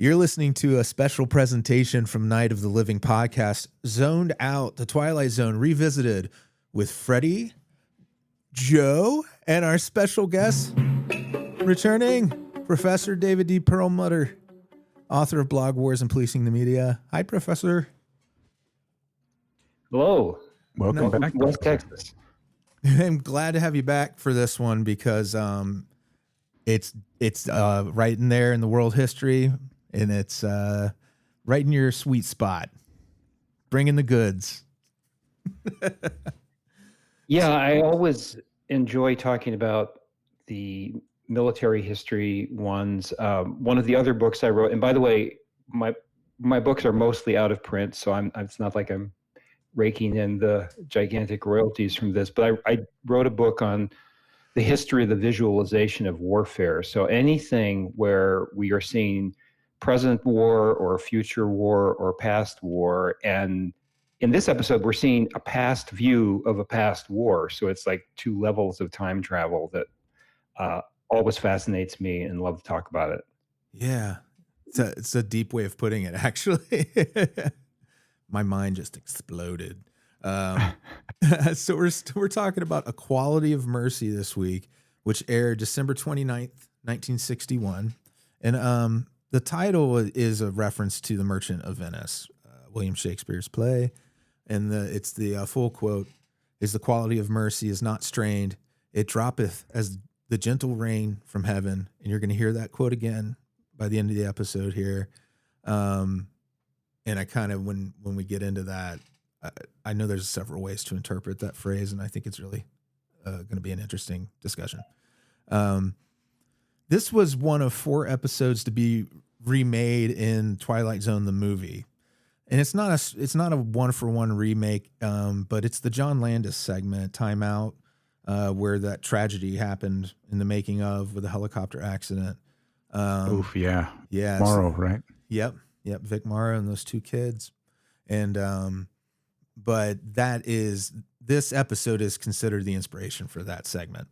You're listening to a special presentation from Night of the Living podcast, Zoned Out, the Twilight Zone revisited with Freddy, Joe, and our special guest, returning Professor David D. Perlmutter, author of Blogwars and Policing the Media. Hi, Professor. Hello. Welcome back, West Texas. I'm glad to have you back for this one because it's right in there in the world history, and it's right in your sweet spot. Bringing the goods. Yeah, I always enjoy talking about the military history ones. One of the other books I wrote, and by the way, my books are mostly out of print, so it's not like I'm raking in the gigantic royalties from this, but I wrote a book on the history of the visualization of warfare. So anything where we are seeing present war or future war or past war, and in this episode we're seeing a past view of a past war, so it's like two levels of time travel that always fascinates me and love to talk about it. Yeah, it's a deep way of putting it, actually. My mind just exploded. So we're talking about A Quality of Mercy this week, which aired December 29th, 1961. And the title is a reference to The Merchant of Venice, William Shakespeare's play. And it's the full quote is, "The quality of mercy is not strained. It droppeth as the gentle rain from heaven." And you're going to hear that quote again by the end of the episode here. And I kind of, when we get into that, I know there's several ways to interpret that phrase, and I think it's really going to be an interesting discussion. This was one of 4 episodes to be remade in Twilight Zone, the movie. And it's not a one-for-one remake, but it's the John Landis segment, Time Out, where that tragedy happened in the making of with a helicopter accident. Oof, yeah. Yeah. Morrow, right? Yep. Vic Morrow and those 2 kids. And, but this episode is considered the inspiration for that segment.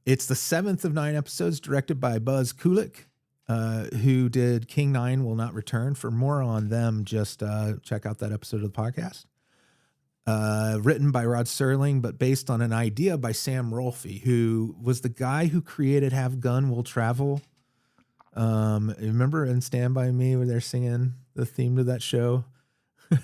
It's the 7th of 9 episodes directed by Buzz Kulik, who did King 9 Will Not Return. For more on them, just check out that episode of the podcast. Written by Rod Serling, but based on an idea by Sam Rolfe, who was the guy who created Have Gun Will Travel. Remember in Stand By Me where they're singing the theme to that show?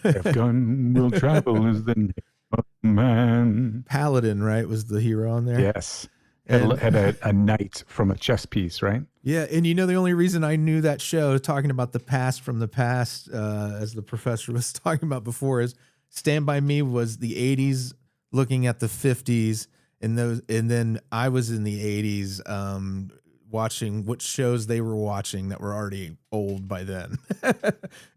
Have Gun Will Travel is the name of man. Paladin, right, was the hero on there? Yes. Had a knight from a chess piece, right? Yeah, and the only reason I knew that show, talking about the past from the past, as the professor was talking about before, is Stand By Me was the 80s looking at the 50s, and then I was in the 80s watching what shows they were watching that were already old by then.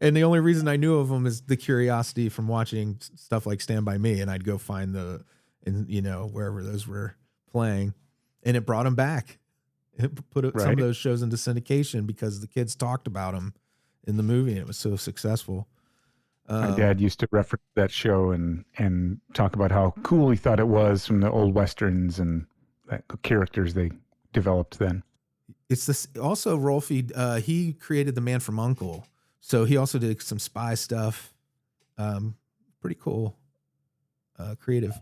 And the only reason I knew of them is the curiosity from watching stuff like Stand By Me, and I'd go find wherever those were playing, and it brought them back. It put some of those shows into syndication because the kids talked about them in the movie, and it was so successful. My dad used to reference that show and talk about how cool he thought it was from the old Westerns and the characters they developed then. It's this also Rolfe. He created The Man from U.N.C.L.E., so he also did some spy stuff. Pretty cool, creative.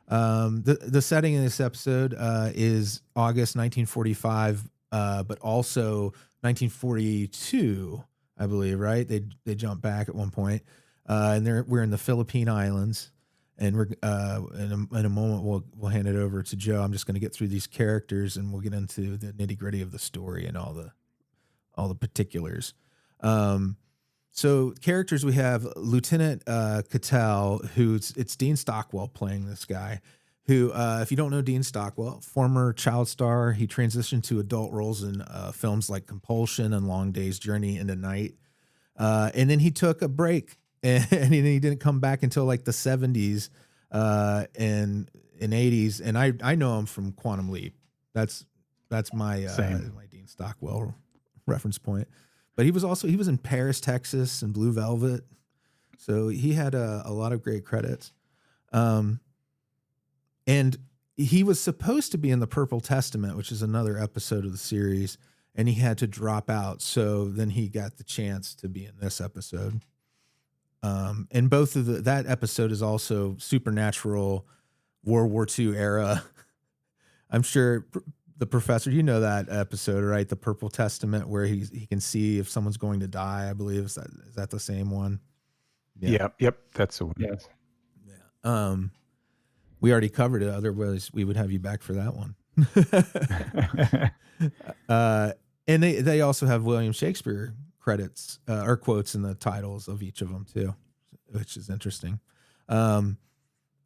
The setting in this episode is August 1945, but also 1942, I believe. Right? They jump back at one point, and we're in the Philippine Islands. And we're in a moment we'll hand it over to Joe. I'm just going to get through these characters, and we'll get into the nitty gritty of the story and all the particulars. So characters, we have Lieutenant Cattell, it's Dean Stockwell playing this guy. Who, if you don't know Dean Stockwell, former child star, he transitioned to adult roles in films like Compulsion and Long Day's Journey into Night, and then he took a break. And he didn't come back until like the 70s and 80s. And I know him from Quantum Leap. That's my my Dean Stockwell reference point. But he was in Paris, Texas, and Blue Velvet. So he had a lot of great credits. And he was supposed to be in the Purple Testament, which is another episode of the series. and he had to drop out. So then he got the chance to be in this episode. And both of that episode is also supernatural World War II era. I'm sure the professor, you know that episode, right? The Purple Testament, where he can see if someone's going to die. I believe is that the same one? Yeah. Yep. That's the one. Yes. Yeah. We already covered it. Otherwise, we would have you back for that one. And they also have William Shakespeare credits or quotes in the titles of each of them too, which is interesting.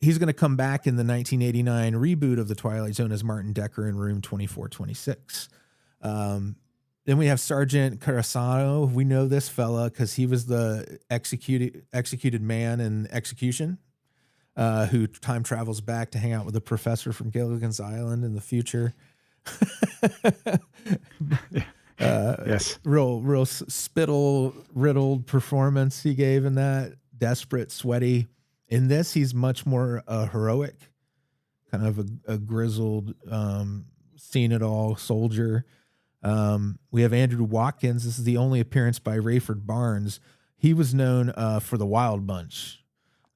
He's going to come back in the 1989 reboot of the Twilight Zone as Martin Decker in Room 2426. Then we have Sergeant Carasano. We know this fella because he was the executed man in Execution, who time travels back to hang out with the professor from Gilligan's Island in the future. Yes. Real spittle riddled performance he gave in that. Desperate, sweaty. In this, he's much more heroic, kind of a grizzled, seen it all soldier. We have Andrew Watkins. This is the only appearance by Rayford Barnes. He was known for the Wild Bunch,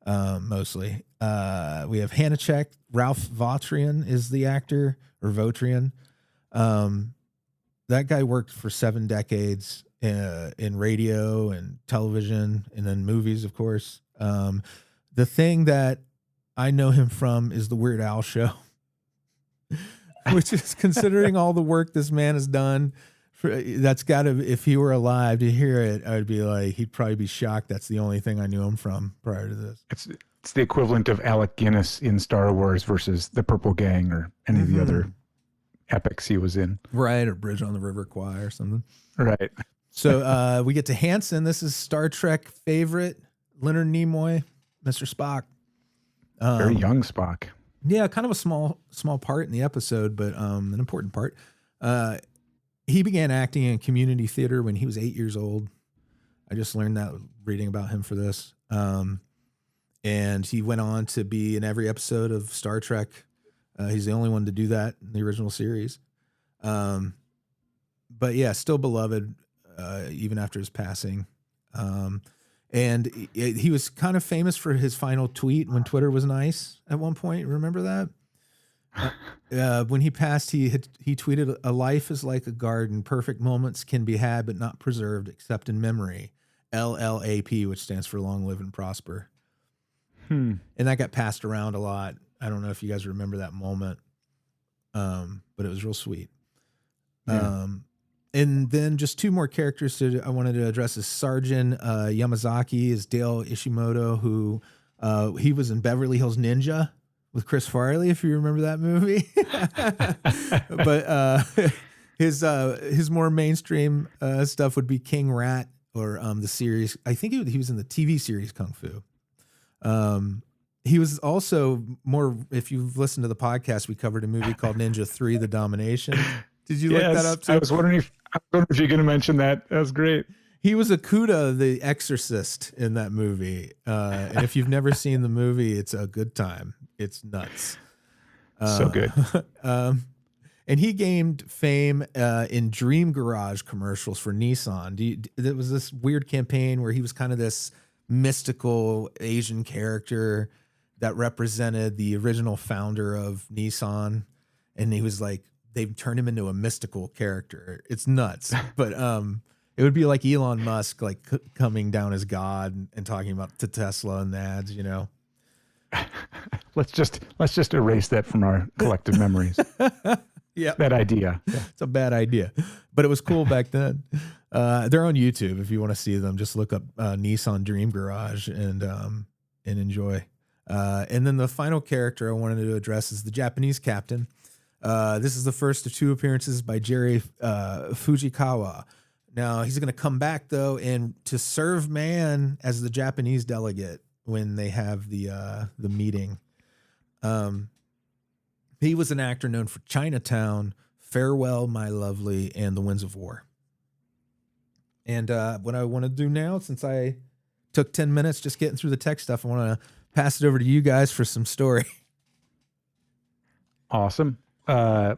mostly. We have Hanachek. Ralph Votrian is the actor, or Votrian. That guy worked for 7 decades in radio and television, and then movies, of course. The thing that I know him from is the Weird Al Show, which is, considering all the work this man has done, that's got to, if he were alive to hear it, I would be like, he'd probably be shocked. That's the only thing I knew him from prior to this. It's the equivalent of Alec Guinness in Star Wars versus the Purple Gang or any of the other epics he was in. Right, or Bridge on the River Kwai or something. Right. So we get to Hansen. This is Star Trek favorite, Leonard Nimoy, Mr. Spock. Very young Spock. Yeah, kind of a small part in the episode, but an important part. He began acting in community theater when he was 8 years old. I just learned that reading about him for this. And he went on to be in every episode of Star Trek. He's the only one to do that in the original series. But yeah, still beloved even after his passing. And he was kind of famous for his final tweet when Twitter was nice at one point. Remember that? When he passed, he tweeted, "A life is like a garden. Perfect moments can be had, but not preserved except in memory. LLAP," which stands for long live and prosper. And that got passed around a lot. I don't know if you guys remember that moment. But it was real sweet. Yeah. And then just 2 more characters I wanted to address is Sergeant Yamazaki is Dale Ishimoto, who he was in Beverly Hills Ninja with Chris Farley, if you remember that movie. But his more mainstream stuff would be King Rat, or the series. I think he was in the TV series Kung Fu. He was also more, if you've listened to the podcast, we covered a movie called Ninja 3, The Domination. Did you look that up too? I was wondering if you're going to mention that. That was great. He was Akuda, the exorcist, in that movie. And if you've never seen the movie, it's a good time. It's nuts. So good. And he gained fame in Dream Garage commercials for Nissan. There was this weird campaign where he was kind of this mystical Asian character that represented the original founder of Nissan. And he was like, they've turned him into a mystical character. It's nuts. But it would be like Elon Musk, like coming down as God and talking about to Tesla and the ads, you know. Let's just erase that from our collective memories. Yeah, that idea. Yeah, it's a bad idea, but it was cool back then. They're on YouTube if you want to see them. Just look up Nissan Dream Garage and enjoy. And then the final character I wanted to address is the Japanese captain. This is the first of 2 appearances by Jerry Fujikawa. Now he's going to come back though, and to serve man as the Japanese delegate when they have the meeting. He was an actor known for Chinatown, Farewell, My Lovely, and The Winds of War. And what I want to do now, since I took 10 minutes just getting through the tech stuff, I want to pass it over to you guys for some story. Awesome.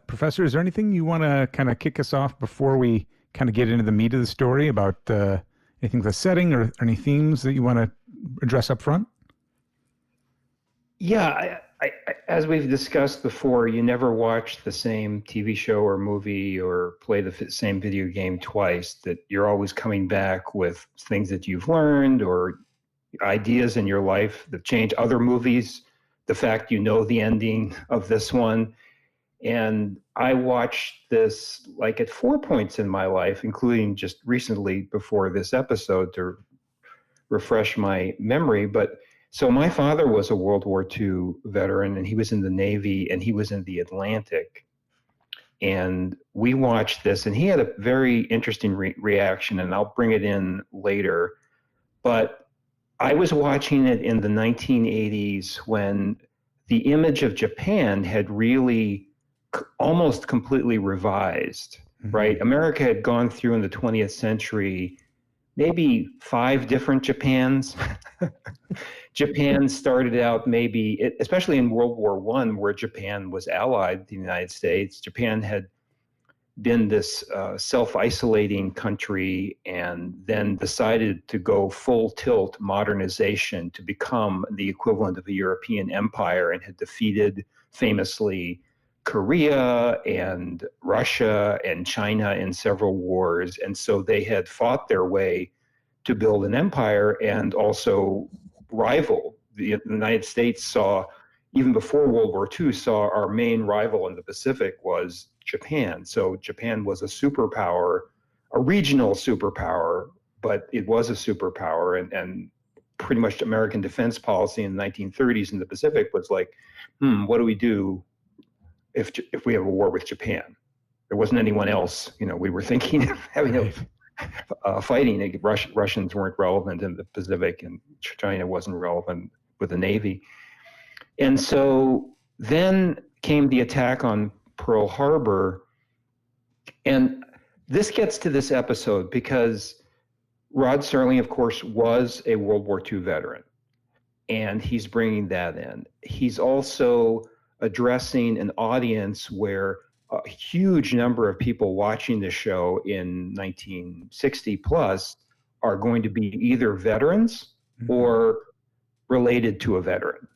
Professor, is there anything you want to kind of kick us off before we kind of get into the meat of the story about anything, the setting or any themes that you want to address up front? Yeah, I, as we've discussed before, you never watch the same TV show or movie or play the same video game twice, that you're always coming back with things that you've learned or ideas in your life that change. Other movies, the fact you know the ending of this one. And I watched this like at 4 points in my life, including just recently before this episode to refresh my memory. But so my father was a World War II veteran, and he was in the Navy, and he was in the Atlantic. And we watched this, and he had a very interesting reaction, and I'll bring it in later. But I was watching it in the 1980s when the image of Japan had really almost completely revised, right? America had gone through in the 20th century maybe 5 different Japans. Japan started out maybe, especially in World War I, where Japan was allied with the United States. Japan had been this self-isolating country and then decided to go full tilt modernization to become the equivalent of a European empire, and had defeated famously Korea and Russia and China in several wars. And so they had fought their way to build an empire and also rival. The United States saw, even before World War II, saw our main rival in the Pacific was Japan. So Japan was a superpower, a regional superpower, but it was a superpower. And pretty much American defense policy in the 1930s in the Pacific was like, what do we do if we have a war with Japan? There wasn't anyone else, we were thinking of having fighting. Russians weren't relevant in the Pacific, and China wasn't relevant with the Navy. And so then came the attack on Pearl Harbor. And this gets to this episode because Rod Serling, of course, was a World War II veteran, and he's bringing that in. He's also addressing an audience where a huge number of people watching the show in 1960 plus are going to be either veterans or related to a veteran.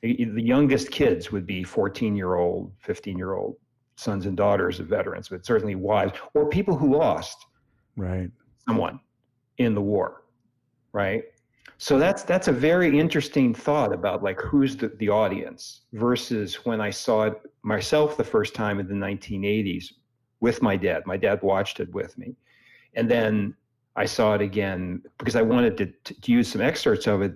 The youngest kids would be 14-year-old, 15-year-old sons and daughters of veterans, but certainly wives or people who lost someone in the war, right? So that's a very interesting thought about like who's the audience, versus when I saw it myself the first time in the 1980s with my dad. My dad watched it with me. And then I saw it again because I wanted to use some excerpts of it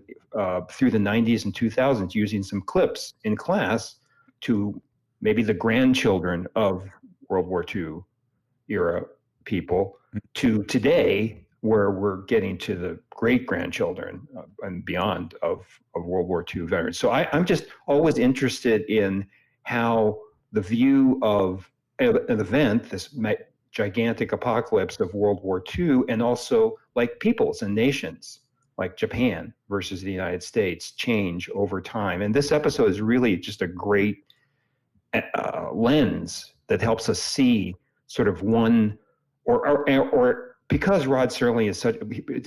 through the 90s and 2000s, using some clips in class to maybe the grandchildren of World War II era people, to today, where we're getting to the great-grandchildren and beyond of World War II veterans. So I'm just always interested in how the view of an event, this gigantic apocalypse of World War II, and also like peoples and nations like Japan versus the United States change over time. And this episode is really just a great lens that helps us see sort of one or because Rod Serling is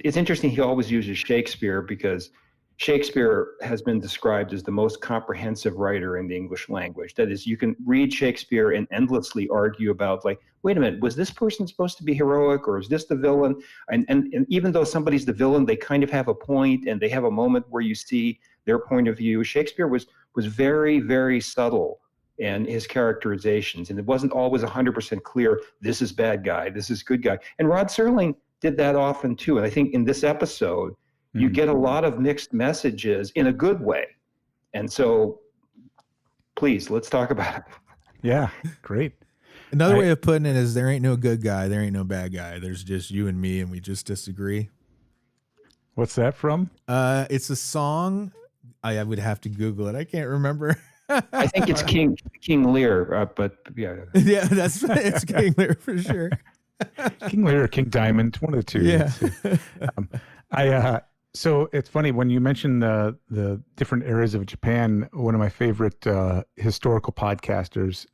it's interesting, he always uses Shakespeare because Shakespeare has been described as the most comprehensive writer in the English language. That is, you can read Shakespeare and endlessly argue about like, wait a minute, was this person supposed to be heroic or is this the villain? And even though somebody's the villain, they kind of have a point and they have a moment where you see their point of view. Shakespeare was very, very subtle in his characterizations, and it wasn't always 100% clear, this is bad guy, this is good guy. And Rod Serling did that often too. And I think in this episode, you get a lot of mixed messages in a good way. And so please, let's talk about it. Yeah, great. Another way of putting it is there ain't no good guy, there ain't no bad guy. There's just you and me, and we just disagree. What's that from? It's a song. I would have to Google it. I can't remember. I think it's King Lear, but yeah. Yeah, it's King Lear for sure. King Lear or King Diamond, one of the two. Yeah. So it's funny when you mention the different areas of Japan. One of my favorite historical podcasters,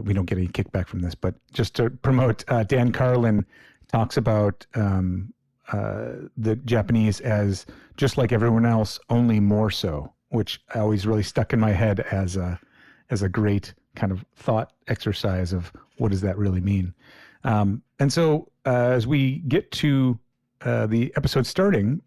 we don't get any kickback from this, but just to promote, Dan Carlin talks about the Japanese as just like everyone else, only more so, which always really stuck in my head as a great kind of thought exercise of what does that really mean. And so as we get to the episode starting,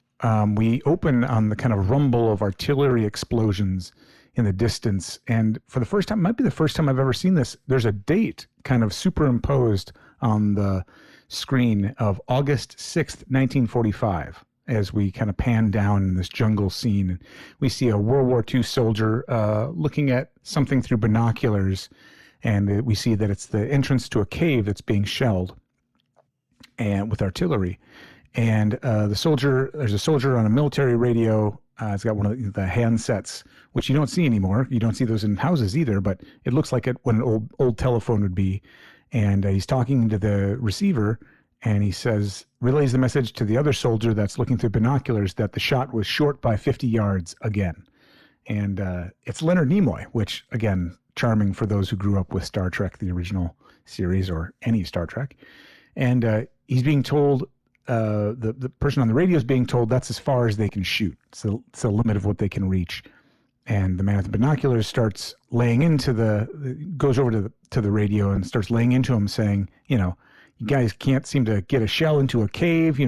we open on the kind of rumble of artillery explosions in the distance. And for the first time, might be the first time I've ever seen this, there's a date kind of superimposed on the screen of August 6th, 1945, as we kind of pan down in this jungle scene. We see a World War II soldier looking at something through binoculars, and we see that it's the entrance to a cave that's being shelled and with artillery. And there's a soldier on a military radio. It's got one of the handsets, which you don't see anymore. You don't see those in houses either, but it looks like what an old telephone would be. And he's talking to the receiver, and he relays the message to the other soldier that's looking through binoculars that the shot was short by 50 yards again. And it's Leonard Nimoy, which, again, charming for those who grew up with Star Trek, the original series, or any Star Trek. And he's being told, the person on the radio is being told that's as far as they can shoot. So it's the limit of what they can reach. And the man with the binoculars starts goes over to the radio and starts laying into him, saying, you guys can't seem to get a shell into a cave.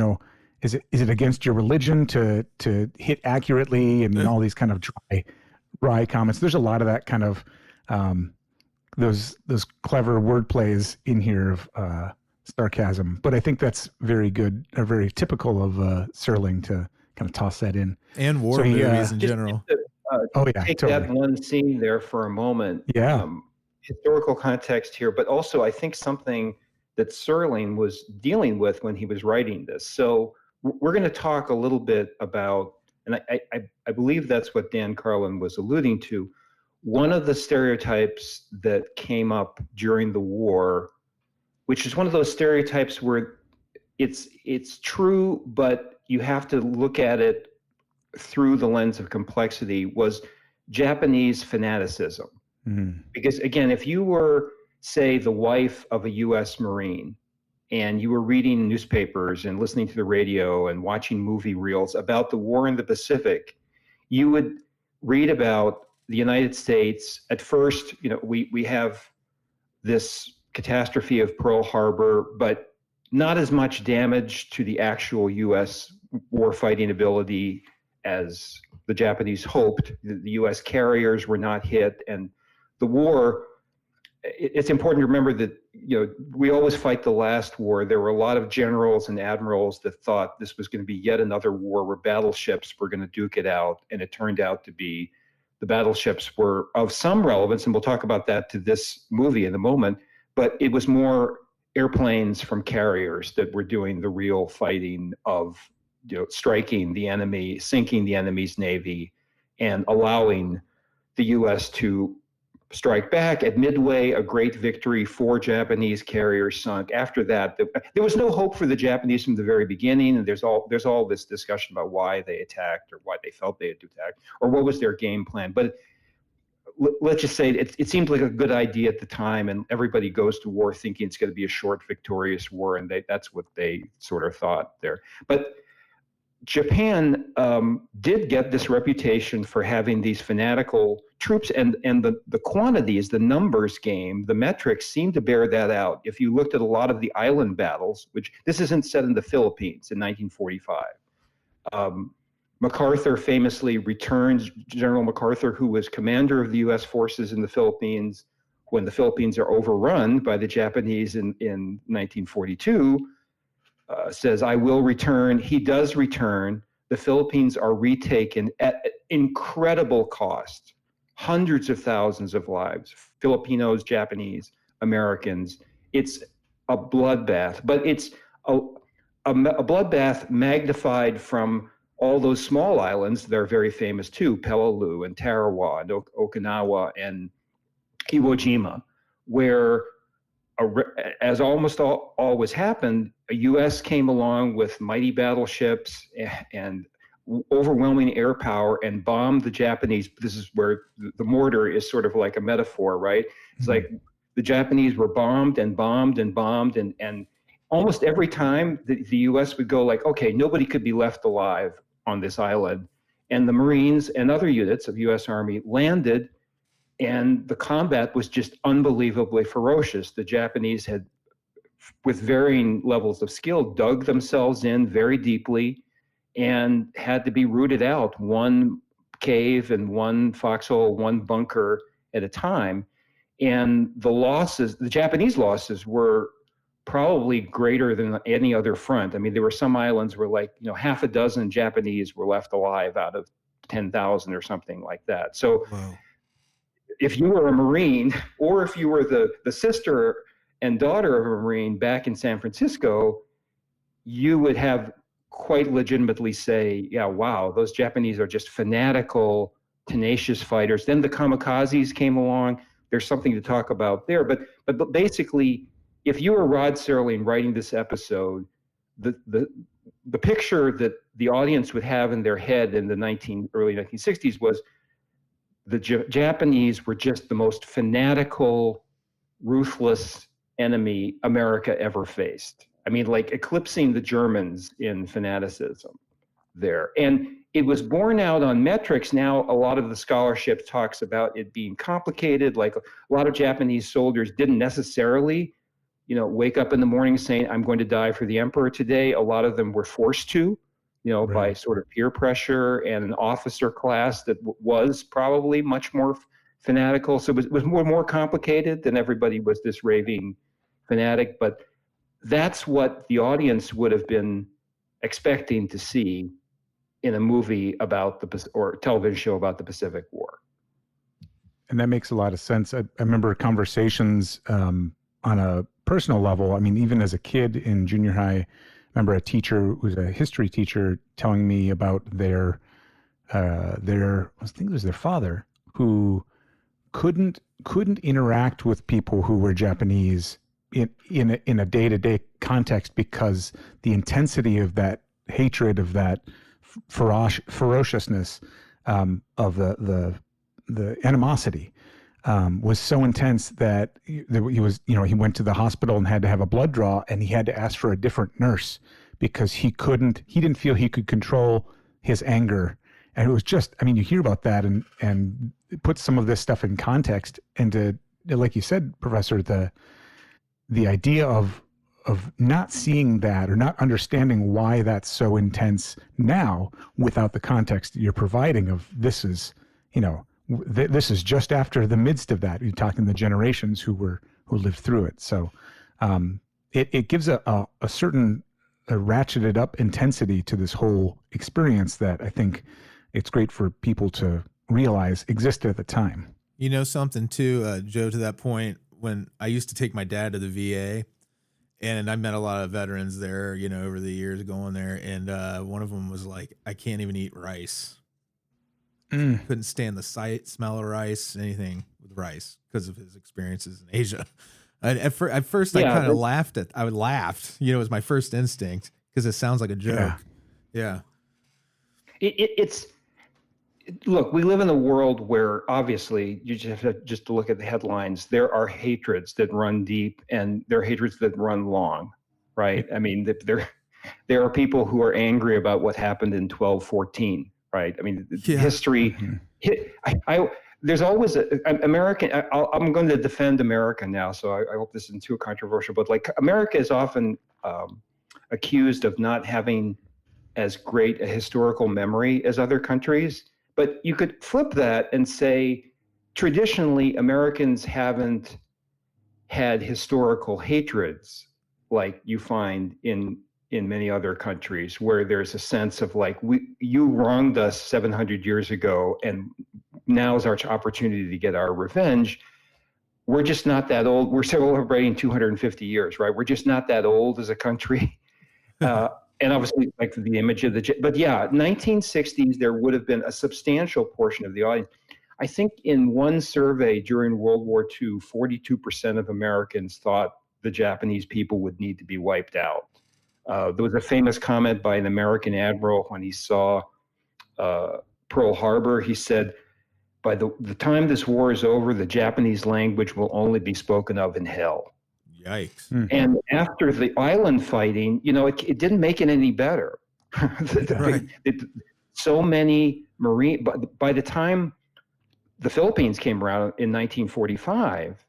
Is it against your religion to hit accurately, and all these kind of dry comments. There's a lot of that kind of those clever word plays in here of sarcasm, but I think that's very good, or very typical of Serling to kind of toss that in. And war movies in general. Take totally. That one scene there for a moment. Yeah. Historical context here, but also I think something that Serling was dealing with when he was writing this. So we're going to talk a little bit about, and I believe that's what Dan Carlin was alluding to. One of the stereotypes that came up during the war, which is one of those stereotypes where it's true, but you have to look at it through the lens of complexity, was Japanese fanaticism. Mm-hmm. Because again, if you were, say, the wife of a U.S. Marine, and you were reading newspapers and listening to the radio and watching movie reels about the war in the Pacific, you would read about the United States. At first, we have this catastrophe of Pearl Harbor, but not as much damage to the actual U.S. warfighting ability as the Japanese hoped. The U.S. carriers were not hit, and the war, it's important to remember that, we always fight the last war. There were a lot of generals and admirals that thought this was going to be yet another war where battleships were going to duke it out, and it turned out to be the battleships were of some relevance, and we'll talk about that to this movie in a moment, but it was more airplanes from carriers that were doing the real fighting of striking the enemy, sinking the enemy's navy, and allowing the U.S. to strike back. At Midway, a great victory, 4 Japanese carriers sunk. After that, there was no hope for the Japanese from the very beginning, and there's all this discussion about why they attacked, or why they felt they had to attack, or what was their game plan. But let's just say it seemed like a good idea at the time, and everybody goes to war thinking it's going to be a short, victorious war, and that's what they sort of thought there. But Japan did get this reputation for having these fanatical troops, and the quantities, the numbers game, the metrics seem to bear that out. If you looked at a lot of the island battles, which this isn't set in the Philippines in 1945, MacArthur famously returns, General MacArthur, who was commander of the U.S. forces in the Philippines when the Philippines are overrun by the Japanese in 1942, says, I will return. He does return. The Philippines are retaken at incredible cost, hundreds of thousands of lives, Filipinos, Japanese, Americans. It's a bloodbath, but it's a bloodbath magnified from all those small islands that are very famous too, Peleliu and Tarawa and Okinawa and Iwo Jima, where as almost always happened, the U.S. came along with mighty battleships and overwhelming air power and bombed the Japanese. This is where the mortar is sort of like a metaphor, right? It's like the Japanese were bombed and bombed and bombed, and almost every time the U.S. would go like, okay, nobody could be left alive on this island. And the Marines and other units of U.S. Army landed, and the combat was just unbelievably ferocious. The Japanese had, with varying levels of skill, dug themselves in very deeply and had to be rooted out, one cave and one foxhole, one bunker at a time. And the Japanese losses were probably greater than any other front. I mean, there were some islands where like, half a dozen Japanese were left alive out of 10,000 or something like that. So Wow. If you were a Marine, or if you were the sister and daughter of a Marine back in San Francisco, you would have quite legitimately say, yeah, wow, those Japanese are just fanatical, tenacious fighters. Then the kamikazes came along. There's something to talk about there. But basically, if you were Rod Serling writing this episode, the picture that the audience would have in their head in the early 1960s was the Japanese were just the most fanatical, ruthless enemy America ever faced. I mean, like eclipsing the Germans in fanaticism there. And it was borne out on metrics. Now, a lot of the scholarship talks about it being complicated. Like a lot of Japanese soldiers didn't necessarily, wake up in the morning saying, I'm going to die for the emperor today. A lot of them were forced to, Right. by sort of peer pressure and an officer class that was probably much more fanatical. So it was more complicated than everybody was this raving fanatic. But that's what the audience would have been expecting to see in a movie about or television show about the Pacific War. And that makes a lot of sense. I remember conversations on a personal level. I mean, even as a kid in junior high, I remember a teacher who was a history teacher telling me about their I think it was their father, who couldn't interact with people who were Japanese in a day-to-day context because the intensity of that hatred, of that ferociousness, of the animosity was so intense that he went to the hospital and had to have a blood draw, and he had to ask for a different nurse because he didn't feel he could control his anger. And it was just, I mean, you hear about that and put some of this stuff in context, and to, like you said, Professor, the idea of not seeing that or not understanding why that's so intense now without the context you're providing of this is just after the midst of that. You're talking the generations who lived through it. So it gives a certain ratcheted up intensity to this whole experience that I think it's great for people to realize existed at the time. You know something too, Joe, to that point, when I used to take my dad to the VA, and I met a lot of veterans there, over the years going there. And one of them was like, I can't even eat rice. Couldn't stand the sight, smell of rice, anything with rice because of his experiences in Asia. At first, I kind of laughed. I would laugh. It was my first instinct because it sounds like a joke. Yeah. It's look, we live in a world where obviously you just have to look at the headlines. There are hatreds that run deep, and there are hatreds that run long, right? I mean, there are people who are angry about what happened in 1214. Right. I mean, history. There's always American. I'm going to defend America now, so I hope this isn't too controversial. But like, America is often accused of not having as great a historical memory as other countries. But you could flip that and say, traditionally, Americans haven't had historical hatreds like you find in many other countries, where there's a sense of like, you wronged us 700 years ago, and now is our opportunity to get our revenge. We're just not that old. We're celebrating 250 years, right? We're just not that old as a country. And obviously, like the image of but yeah, 1960s, there would have been a substantial portion of the audience. I think in one survey during World War II, 42% of Americans thought the Japanese people would need to be wiped out. There was a famous comment by an American admiral when he saw Pearl Harbor. He said, by the time this war is over, the Japanese language will only be spoken of in hell. Yikes. And after the island fighting, it didn't make it any better. Right. So many Marine, by the time the Philippines came around in 1945,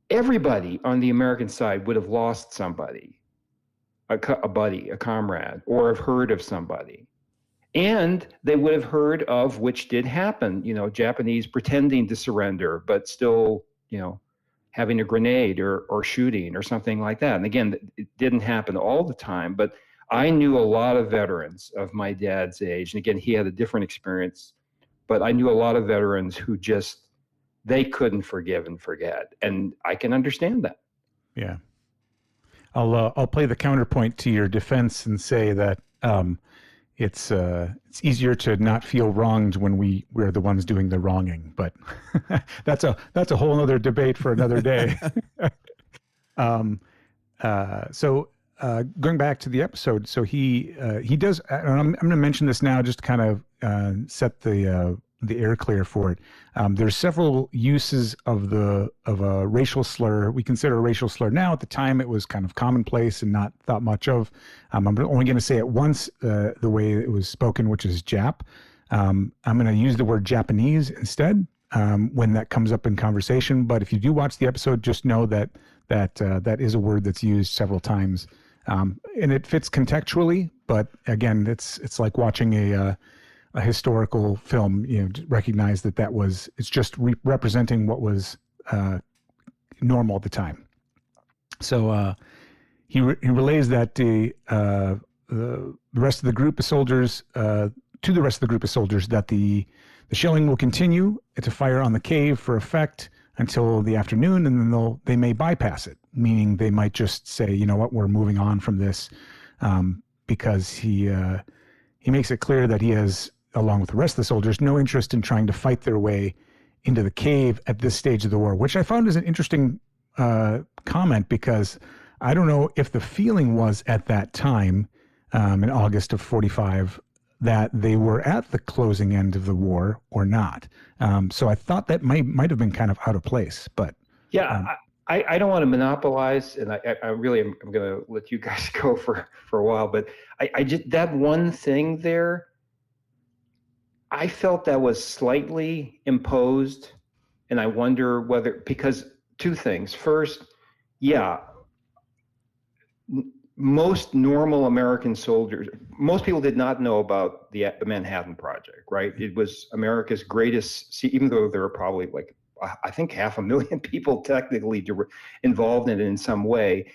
everybody on the American side would have lost somebody, a buddy, a comrade, or have heard of somebody. And they would have heard of, which did happen, Japanese pretending to surrender, but still, having a grenade or shooting or something like that. And again, it didn't happen all the time, but I knew a lot of veterans of my dad's age. And again, he had a different experience, but I knew a lot of veterans who they couldn't forgive and forget. And I can understand that. Yeah. I'll play the counterpoint to your defense and say that, it's easier to not feel wronged when we're the ones doing the wronging, but that's a whole other debate for another day. So going back to the episode, so he does, and I'm going to mention this now just to kind of set the air clear for it. There's several uses of a racial slur. We consider a racial slur now. At the time, it was kind of commonplace and not thought much of. I'm only going to say it once, the way it was spoken, which is Jap. I'm going to use the word Japanese instead when that comes up in conversation. But if you do watch the episode, just know that is a word that's used several times, and it fits contextually. But again, it's like watching a historical film. Recognize that it's just representing what was normal at the time. So he relays that the rest of the group of soldiers to the rest of the group of soldiers that the shelling will continue to fire on the cave for effect until the afternoon, and then they may bypass it, meaning they might just say, you know what, we're moving on from this, because he makes it clear that he has, along with the rest of the soldiers, no interest in trying to fight their way into the cave at this stage of the war, which I found is an interesting comment, because I don't know if the feeling was at that time, in August of 45, that they were at the closing end of the war or not. So I thought that might have been kind of out of place, but yeah, I don't want to monopolize, and I really am going to let you guys go for a while, but I just, that one thing there, I felt that was slightly imposed, and I wonder whether, because two things. First, yeah, most normal American soldiers, most people did not know about the Manhattan Project, right? It was America's greatest, even though there were probably like, I think 500,000 people technically involved in it in some way.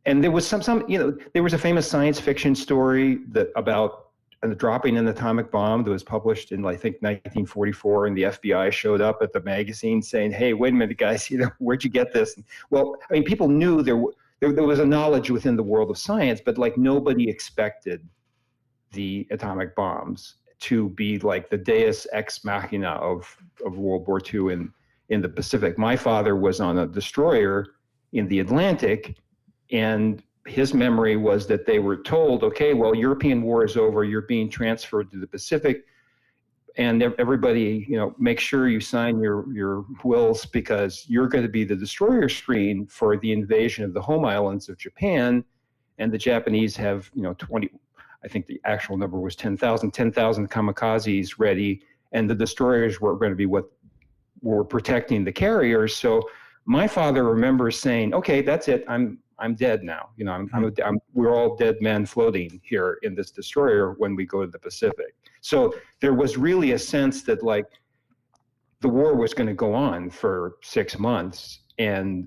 And there was there was a famous science fiction story about the dropping an atomic bomb that was published in, I think, 1944, and the FBI showed up at the magazine saying, "Hey, wait a minute, guys, where'd you get this?" Well, I mean, people knew there was a knowledge within the world of science, but like nobody expected the atomic bombs to be like the deus ex machina of World War II in the Pacific. My father was on a destroyer in the Atlantic, and his memory was that they were told, okay, well, European war is over, you're being transferred to the Pacific, and everybody, make sure you sign your wills, because you're going to be the destroyer screen for the invasion of the home islands of Japan. And the Japanese have, 20, I think the actual number was 10,000 kamikazes ready, and the destroyers were going to be what were protecting the carriers. So my father remembers saying, okay, that's it, I'm dead now. We're all dead men floating here in this destroyer when we go to the Pacific. So there was really a sense that like the war was going to go on for 6 months, and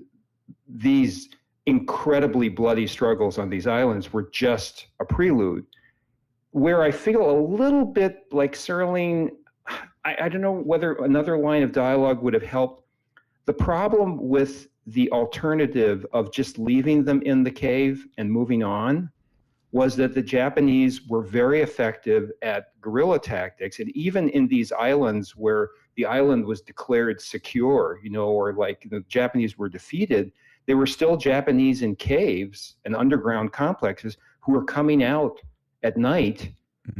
these incredibly bloody struggles on these islands were just a prelude. Where I feel a little bit like Serling, I don't know whether another line of dialogue would have helped. The problem with the alternative of just leaving them in the cave and moving on was that the Japanese were very effective at guerrilla tactics. And even in these islands where the island was declared secure, or like the Japanese were defeated, there were still Japanese in caves and underground complexes who were coming out at night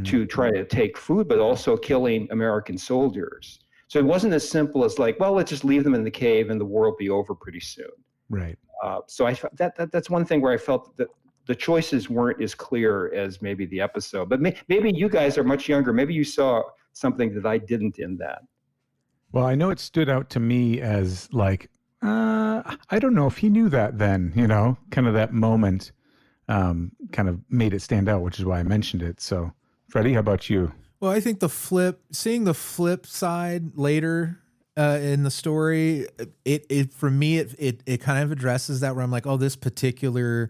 to try to take food, but also killing American soldiers. So it wasn't as simple as like, well, let's just leave them in the cave and the war will be over pretty soon. Right. So that's one thing where I felt that the choices weren't as clear as maybe the episode. But maybe you guys are much younger. Maybe you saw something that I didn't in that. Well, I know it stood out to me as like, I don't know if he knew that then, kind of that moment kind of made it stand out, which is why I mentioned it. So, Freddie, how about you? Well, I think seeing the flip side later in the story, it for me, it kind of addresses that, where I'm like, oh, this particular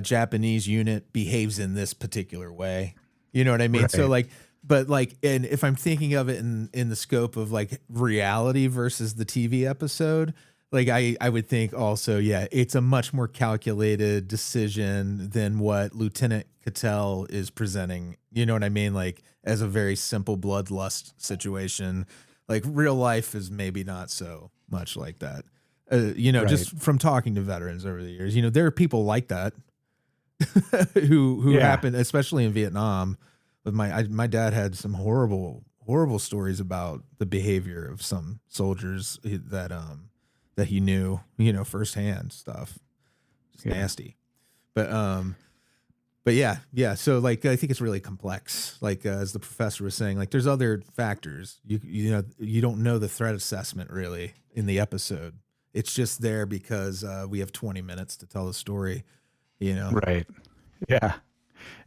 Japanese unit behaves in this particular way. You know what I mean? Right. So like, but like, and if I'm thinking of it in the scope of like reality versus the TV episode, like I would think also, yeah, it's a much more calculated decision than what Lieutenant Cattell is presenting. You know what I mean? Like as a very simple bloodlust situation. Like real life is maybe not so much like that. Right. Just from talking to veterans over the years, there are people like that who happen, especially in Vietnam. But my dad had some horrible stories about the behavior of some soldiers that he knew, firsthand stuff. It's nasty. But yeah. So like, I think it's really complex. Like as the professor was saying, like there's other factors. You don't know the threat assessment really in the episode. It's just there because we have 20 minutes to tell the story. Right. Yeah.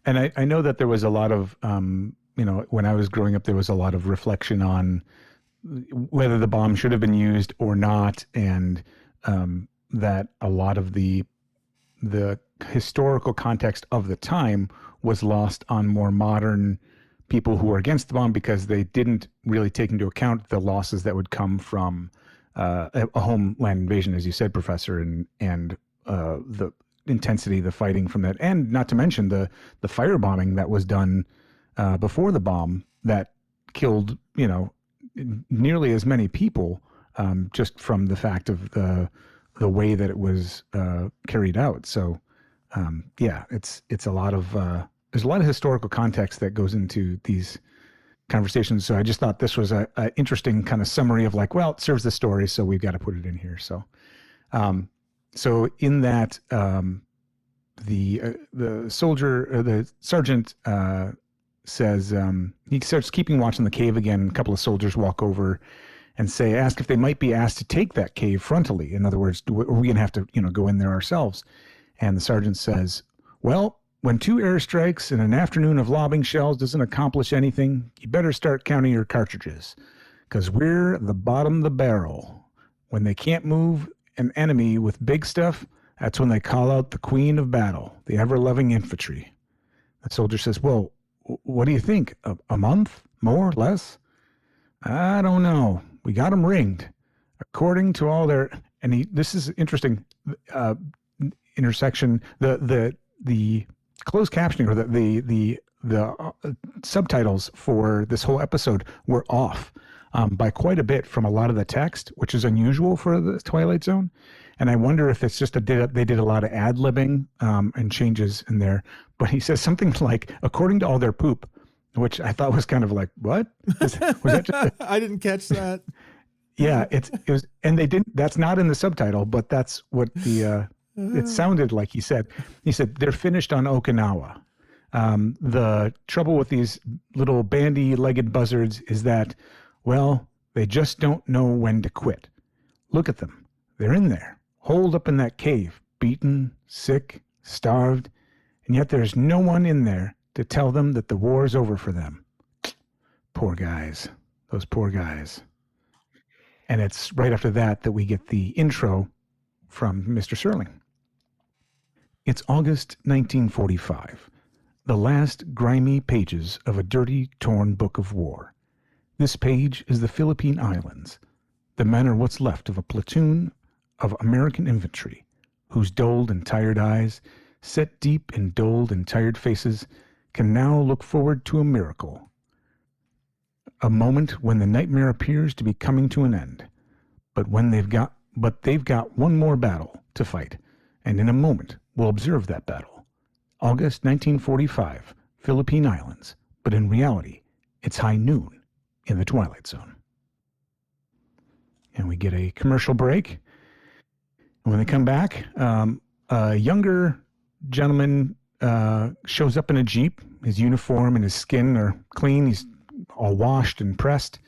And I know that there was a lot of, when I was growing up, there was a lot of reflection on whether the bomb should have been used or not, and that a lot of the historical context of the time was lost on more modern people who were against the bomb because they didn't really take into account the losses that would come from a homeland invasion, as you said, Professor, and the intensity, the fighting from that, and not to mention the firebombing that was done before the bomb that killed, nearly as many people just from the fact of the way that it was carried out. So it's a lot of there's a lot of historical context that goes into these conversations. So I just thought this was a interesting kind of summary of like, well, it serves the story, so we've got to put it in here. So so in that the sergeant says he starts keeping watch on the cave again. A couple of soldiers walk over and ask if they might be asked to take that cave frontally. In other words, are we going to have to, go in there ourselves? And the sergeant says, well, when 2 airstrikes and an afternoon of lobbing shells doesn't accomplish anything, you better start counting your cartridges, because we're the bottom of the barrel. When they can't move an enemy with big stuff, that's when they call out the queen of battle, the ever-loving infantry. The soldier says, well, what do you think? A month? More? Less? I don't know. We got them ringed. According to all their... And this is interesting intersection. The closed captioning, or the subtitles for this whole episode were off by quite a bit from a lot of the text, which is unusual for the Twilight Zone. And I wonder if it's just they did a lot of ad-libbing and changes in there. But he says something like, according to all their poop, which I thought was kind of like, what? Was that just I didn't catch that. Yeah, it was, and they didn't. That's not in the subtitle, but that's what it sounded like he said. He said they're finished on Okinawa. The trouble with these little bandy-legged buzzards is that, well, they just don't know when to quit. Look at them. They're in there, holed up in that cave, beaten, sick, starved, and yet there's no one in there to tell them that the war's over for them. Poor guys. Those poor guys. And it's right after that we get the intro from Mr. Serling. It's August 1945, the last grimy pages of a dirty, torn book of war. This page is the Philippine Islands. The men are what's left of a platoon of American infantry, whose dulled and tired eyes, set deep in dulled and tired faces, can now look forward to a miracle. a moment when the nightmare appears to be coming to an end. But they've got one more battle to fight, and in a moment we'll observe that battle. August 1945, Philippine Islands, but in reality, it's high noon in the Twilight Zone. And we get a commercial break. And when they come back, a younger gentleman shows up in a Jeep. His uniform and his skin are clean. He's all washed and pressed.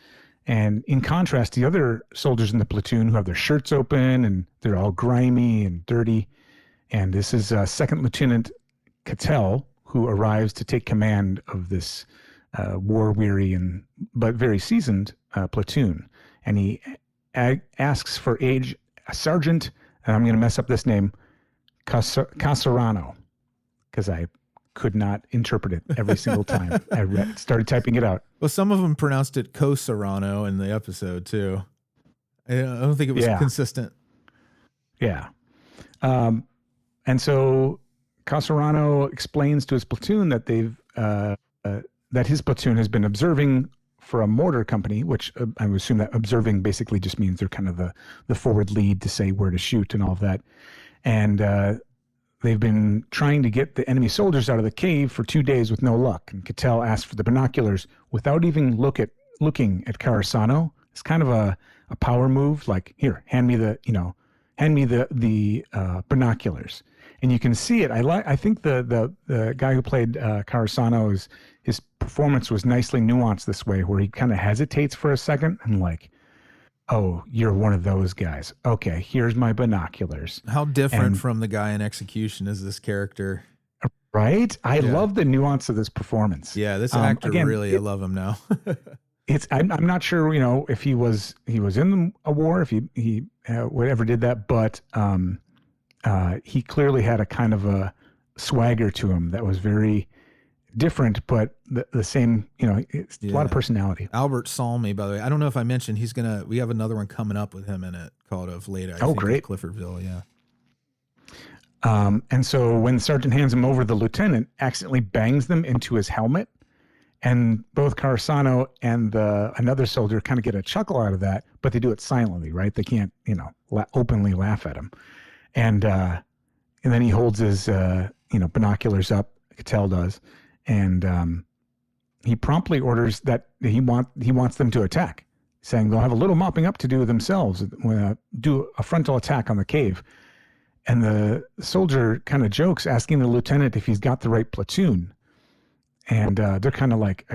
And in contrast, the other soldiers in the platoon who have their shirts open and they're all grimy and dirty. And this is Second Lieutenant Cattell, who arrives to take command of this war-weary but very seasoned platoon. And he asks for a sergeant, and I'm going to mess up this name, Casarano, because I could not interpret it every single time I started typing it out. Well, some of them pronounced it Co-Serrano in the episode too. I don't think it was consistent. Yeah. And so Casarano explains to his platoon that that his platoon has been observing for a mortar company, which I would assume that observing basically just means they're kind of the forward lead to say where to shoot and all of that. And they've been trying to get the enemy soldiers out of the cave for 2 days with no luck. And Cattell asked for the binoculars without even looking at Carasano. It's kind of a power move, like, here, hand me the binoculars. And you can see it. I think the guy who played Carasano, his performance was nicely nuanced this way, where he kind of hesitates for a second and like, oh, you're one of those guys. Okay, here's my binoculars. How different from the guy in Execution is this character? Right? I love the nuance of this perforence. Yeah, this actor I love him now. I'm not sure, if he was in a war, if he whatever did that, but he clearly had a kind of a swagger to him that was very different, but the same, it's a lot of personality. Albert Salmi, by the way, I don't know if I mentioned, we have another one coming up with him in it called Of Late. I think, great. Cliffordville. Yeah. And so when the sergeant hands him over, the lieutenant accidentally bangs them into his helmet, and both Carasano and another soldier kind of get a chuckle out of that, but they do it silently, right? They can't, openly laugh at him. And then he holds his, binoculars up, Cattell does, and he promptly orders that he wants them to attack, saying they'll have a little mopping up to do themselves, do a frontal attack on the cave. And the soldier kind of jokes, asking the lieutenant if he's got the right platoon. And they're kind of like,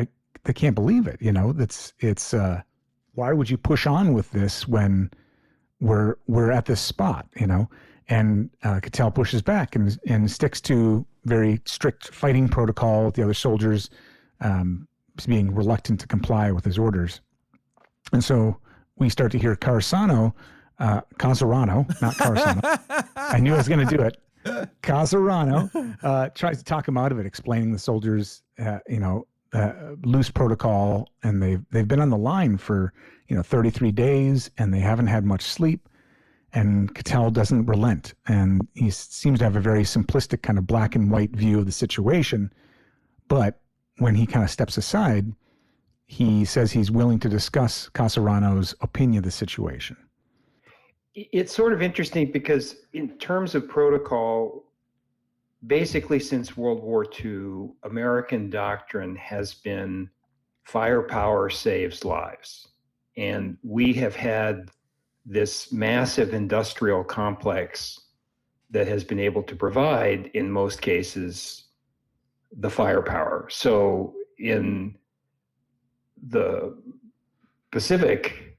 they can't believe it. It's why would you push on with this when we're at this spot, And Cattell pushes back and sticks to very strict fighting protocol. The other soldiers being reluctant to comply with his orders. And so we start to hear Casarano, not Carasano. I knew I was going to do it. Casarano tries to talk him out of it, explaining the soldiers, loose protocol, and they've been on the line for 33 days, and they haven't had much sleep. And Cattell doesn't relent, and he seems to have a very simplistic kind of black and white view of the situation. But when he kind of steps aside, he says he's willing to discuss Casarano's opinion of the situation. It's sort of interesting because in terms of protocol, basically since World War II, American doctrine has been firepower saves lives. And we have had this massive industrial complex that has been able to provide, in most cases, the firepower. So in the Pacific,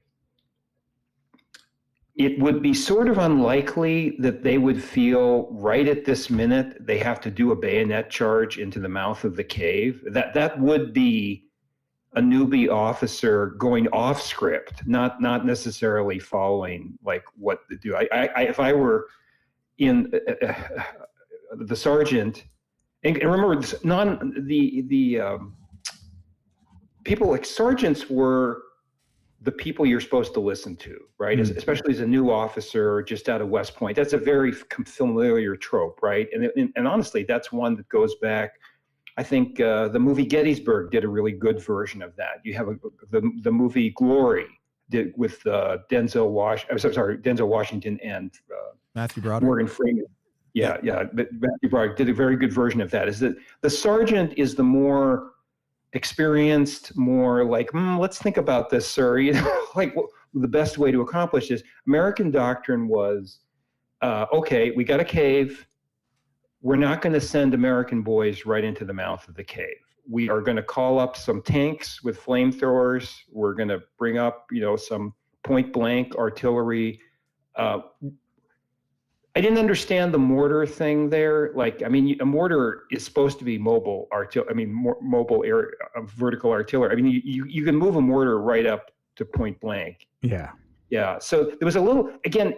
it would be sort of unlikely that they would feel right at this minute they have to do a bayonet charge into the mouth of the cave. That would be a newbie officer going off script, not necessarily following like what to do. If I were in the sergeant, and remember, the people like sergeants were the people you're supposed to listen to, right? Mm-hmm. Especially as a new officer just out of West Point. That's a very familiar trope, right? And honestly, that's one that goes back I think the movie Gettysburg did a really good version of that. You have the movie Glory with Denzel Washington and Matthew Broderick. Morgan Freeman. Yeah. But Matthew Broderick did a very good version of that. Is that the sergeant is the more experienced, more like, let's think about this, sir. Like the best way to accomplish this. American doctrine was, okay, we got a cave. We're not going to send American boys right into the mouth of the cave. We are going to call up some tanks with flamethrowers. We're going to bring up, some point blank artillery. I didn't understand the mortar thing there. A mortar is supposed to be mobile artillery. Mobile air, vertical artillery. You can move a mortar right up to point blank. Yeah. Yeah. So there was a little, again,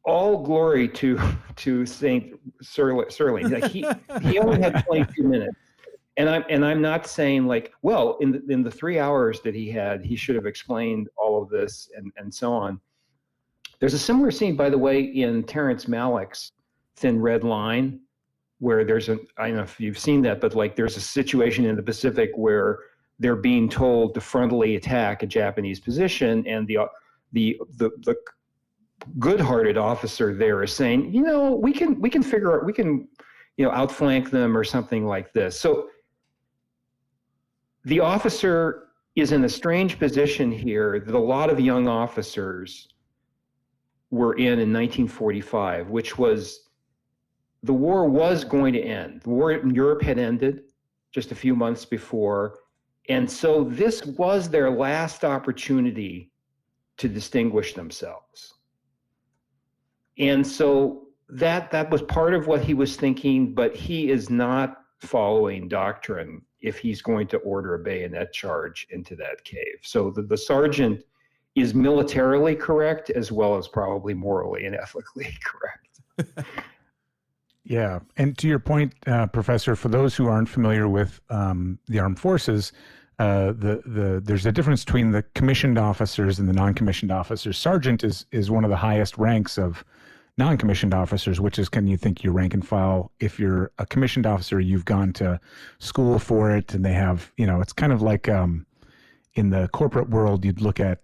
all glory to Saint Serling. Like he only had 22 minutes. And I'm not saying in the 3 hours that he had, he should have explained all of this and so on. There's a similar scene, by the way, in Terrence Malick's Thin Red Line, where I don't know if you've seen that, but there's a situation in the Pacific where they're being told to frontally attack a Japanese position, and the good-hearted officer there is saying, we can figure out, we can, outflank them or something like this. So the officer is in a strange position here that a lot of young officers were in 1945, which was the war was going to end. The war in Europe had ended just a few months before. And so this was their last opportunity to distinguish themselves. And so that was part of what he was thinking, but he is not following doctrine if he's going to order a bayonet charge into that cave. So the sergeant is militarily correct as well as probably morally and ethically correct. Yeah. And to your point, Professor, for those who aren't familiar with the armed forces, there's a difference between the commissioned officers and the non-commissioned officers. Sergeant is one of the highest ranks of non-commissioned officers, which is, can you think your rank and file? If you're a commissioned officer, you've gone to school for it, and they have, it's kind of like in the corporate world, you'd look at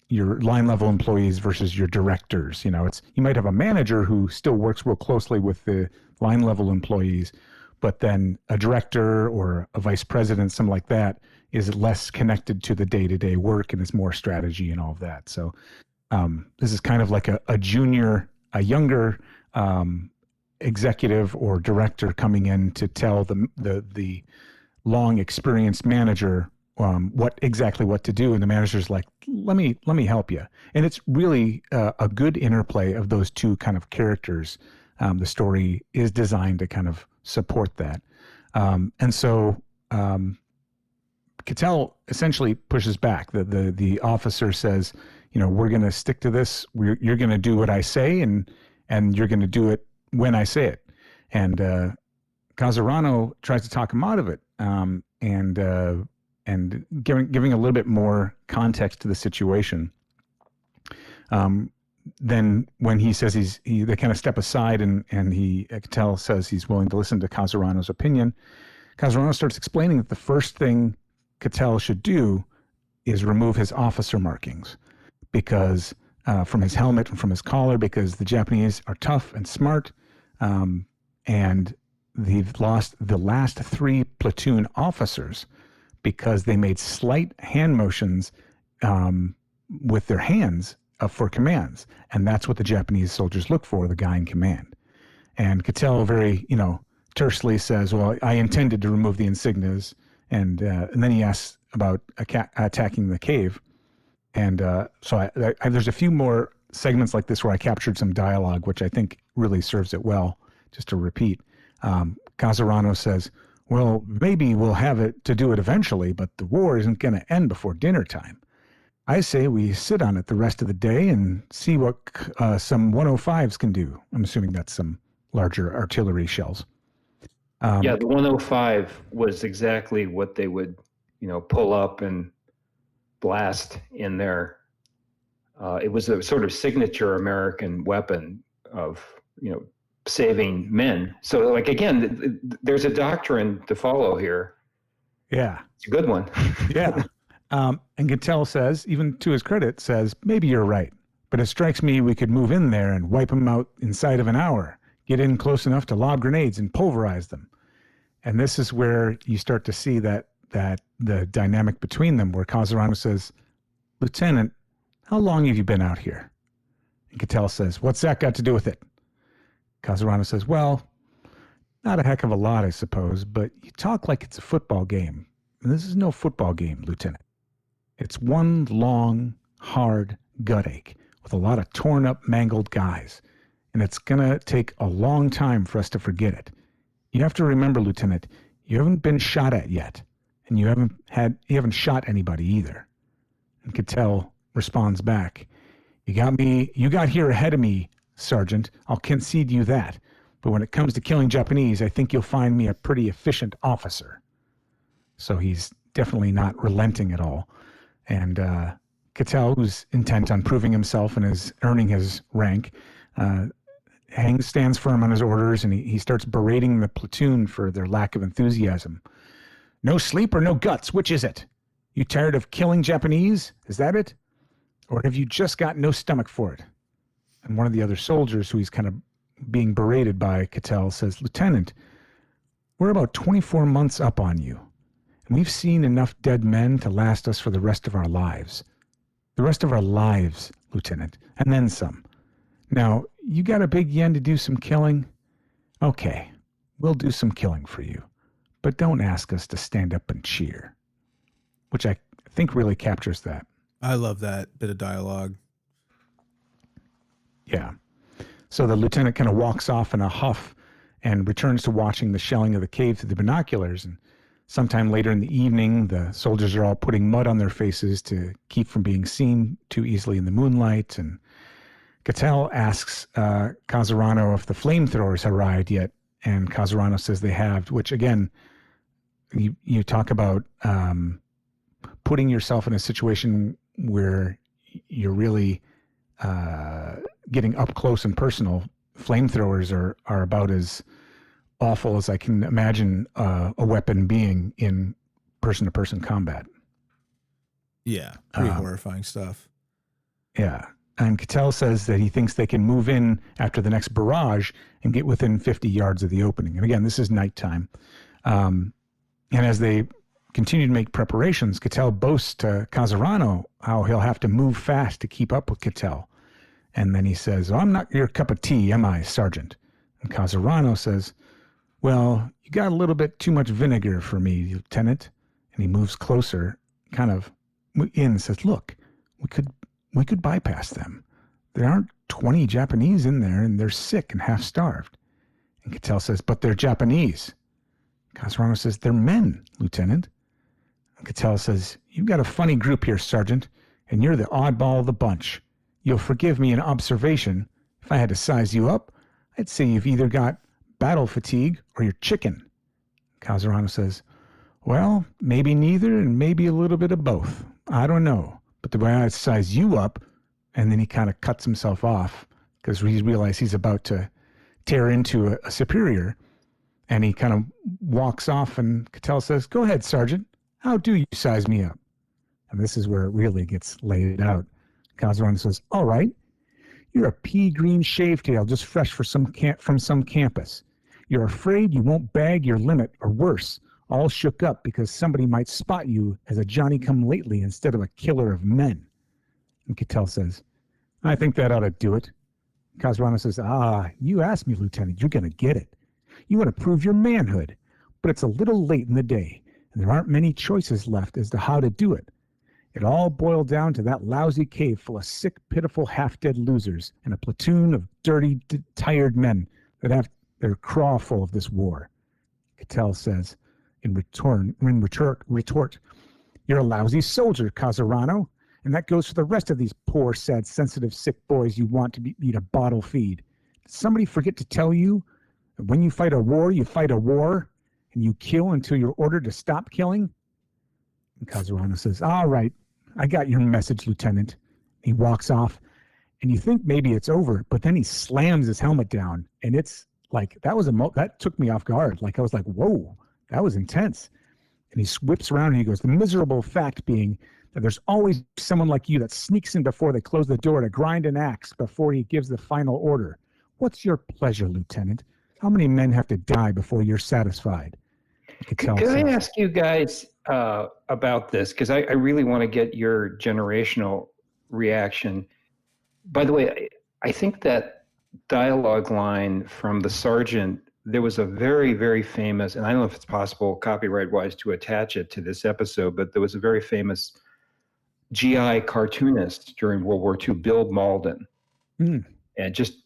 your line level employees versus your directors. You might have a manager who still works real closely with the line level employees, but then a director or a vice president, something like that, is less connected to the day-to-day work and is more strategy and all of that. So this is kind of like a younger executive or director coming in to tell the long experienced manager what to do, and the manager's like, let me help you. And it's really a good interplay of those two kind of characters. The story is designed to kind of support that, and so Cattell essentially pushes back. The officer says, we're going to stick to this. You're going to do what I say, and you're going to do it when I say it. And Casarano tries to talk him out of it, and giving a little bit more context to the situation. Then when he says they kind of step aside, and Cattell says he's willing to listen to Casarano's opinion. Casarano starts explaining that the first thing Cattell should do is remove his officer markings, because from his helmet and from his collar, because the Japanese are tough and smart, and they've lost the last 3 platoon officers because they made slight hand motions with their hands for commands. And that's what the Japanese soldiers look for, the guy in command. And Cattell very, tersely says, well, I intended to remove the insignias. And then he asks about attacking the cave. And so there's a few more segments like this where I captured some dialogue, which I think really serves it well. Just to repeat, Casarano says, well, maybe we'll have it to do it eventually, but the war isn't going to end before dinner time. I say we sit on it the rest of the day and see what some 105s can do. I'm assuming that's some larger artillery shells. The 105 was exactly what they would, pull up and blast in there. It was a sort of signature American weapon of, saving men. So, like, again, there's a doctrine to follow here. Yeah. It's a good one. Yeah. And Cattell says, even to his credit, says, maybe you're right, but it strikes me we could move in there and wipe them out inside of an hour, get in close enough to lob grenades and pulverize them. And this is where you start to see that the dynamic between them, where Casarano says, Lieutenant, how long have you been out here? And Cattell says, what's that got to do with it? Casarano says, well, not a heck of a lot, I suppose, but you talk like it's a football game. And this is no football game, Lieutenant. It's one long, hard gut ache with a lot of torn up, mangled guys. And it's going to take a long time for us to forget it. You have to remember, Lieutenant, you haven't been shot at yet. And you haven't shot anybody either. And Cattell responds back, you got here ahead of me, Sergeant. I'll concede you that. But when it comes to killing Japanese, I think you'll find me a pretty efficient officer. So he's definitely not relenting at all. And Cattell, who's intent on proving himself and is earning his rank, stands firm on his orders, and he starts berating the platoon for their lack of enthusiasm. No sleep or no guts, which is it? You tired of killing Japanese? Is that it? Or have you just got no stomach for it? And one of the other soldiers, who he's kind of being berated by Cattell, says, Lieutenant, we're about 24 months up on you, and we've seen enough dead men to last us for the rest of our lives. The rest of our lives, Lieutenant, and then some. Now, you got a big yen to do some killing? Okay, we'll do some killing for you, but don't ask us to stand up and cheer. Which I think really captures that. I love that bit of dialogue. Yeah. So the lieutenant kind of walks off in a huff and returns to watching the shelling of the cave through the binoculars. And sometime later in the evening, the soldiers are all putting mud on their faces to keep from being seen too easily in the moonlight. And Cattell asks Casarano if the flamethrowers have arrived yet. And Casarano says they have, which again, you talk about putting yourself in a situation where you're really getting up close and personal. Flamethrowers are about as awful as I can imagine a weapon being in person-to-person combat. Yeah, pretty horrifying stuff. Yeah. And Cattell says that he thinks they can move in after the next barrage and get within 50 yards of the opening. And again, this is nighttime. And as they continue to make preparations, Cattell boasts to Casarano how he'll have to move fast to keep up with Cattell. And then he says, I'm not your cup of tea, am I, Sergeant? And Casarano says, well, you got a little bit too much vinegar for me, Lieutenant. And he moves closer, kind of in, says, look, we could bypass them. There aren't 20 Japanese in there, and they're sick and half-starved. And Cattell says, but they're Japanese. Casarano says, they're men, Lieutenant. And Cattell says, you've got a funny group here, Sergeant, and you're the oddball of the bunch. You'll forgive me an observation. If I had to size you up, I'd say you've either got battle fatigue or you're chicken. Casarano says, well, maybe neither and maybe a little bit of both. I don't know. But the way I size you up, and then he kind of cuts himself off because he realizes he's about to tear into a superior. And he kind of walks off, and Cattell says, go ahead, Sergeant. How do you size me up? And this is where it really gets laid out. Casarano says, all right, you're a pea-green shavetail just fresh from some campus. You're afraid you won't bag your limit, or worse, all shook up because somebody might spot you as a Johnny-come-lately instead of a killer of men. And Cattell says, I think that ought to do it. Casarano says, you asked me, Lieutenant, you're going to get it. You want to prove your manhood, but it's a little late in the day, and there aren't many choices left as to how to do it. It all boiled down to that lousy cave full of sick, pitiful, half-dead losers and a platoon of dirty, tired men that have their craw full of this war. Cattell says, in retort, you're a lousy soldier, Casarano, and that goes for the rest of these poor, sad, sensitive, sick boys you want to eat a bottle feed. Did somebody forget to tell you that when you fight a war, and you kill until you're ordered to stop killing? And Casarano says, all right, I got your message, Lieutenant. He walks off, and you think maybe it's over, but then he slams his helmet down, and it's like that was that took me off guard. Like I was like, whoa, that was intense. And he whips around and he goes, the miserable fact being that there's always someone like you that sneaks in before they close the door to grind an axe before he gives the final order. What's your pleasure, Lieutenant? How many men have to die before you're satisfied? Can I ask you guys about this? Because I really want to get your generational reaction. By the way, I think that dialogue line from the sergeant, there was a very, very famous, and I don't know if it's possible copyright-wise to attach it to this episode, but there was a very famous GI cartoonist during World War II, Bill Malden. And just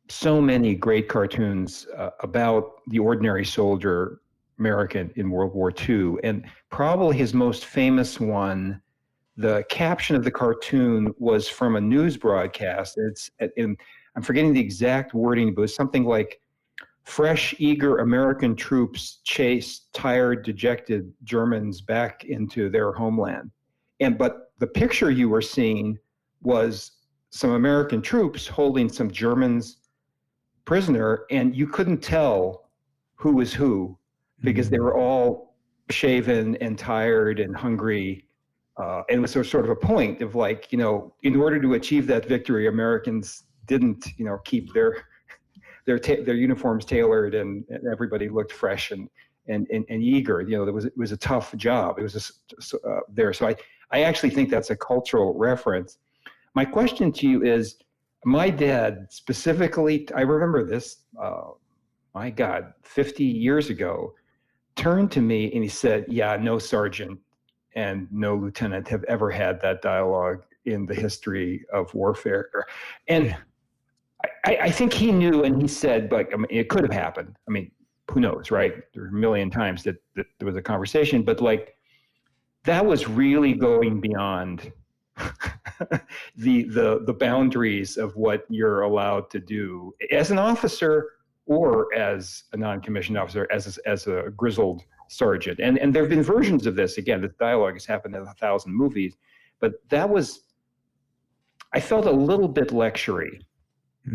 so many great cartoons about the ordinary soldier American in World War II. And probably his most famous one, the caption of the cartoon was from a news broadcast. I'm forgetting the exact wording, but it was something like, fresh, eager American troops chase tired, dejected Germans back into their homeland. But the picture you were seeing was some American troops holding some Germans prisoner, and you couldn't tell who was who because they were all shaven and tired and hungry. And it was sort of a point of like, in order to achieve that victory, Americans didn't, keep their uniforms tailored and everybody looked fresh and eager. It was a tough job. It was just there. So I actually think that's a cultural reference. My question to you is, my dad specifically, I remember this, my God, 50 years ago, turned to me and he said, yeah, no sergeant and no lieutenant have ever had that dialogue in the history of warfare. And I think he knew, and he said, but I mean, it could have happened. I mean, who knows, right? There were a million times that there was a conversation, but like that was really going beyond the boundaries of what you're allowed to do as an officer or as a non-commissioned officer, as a grizzled sergeant. And there have been versions of this. Again, this dialogue has happened in 1,000 movies, but I felt a little bit lectury.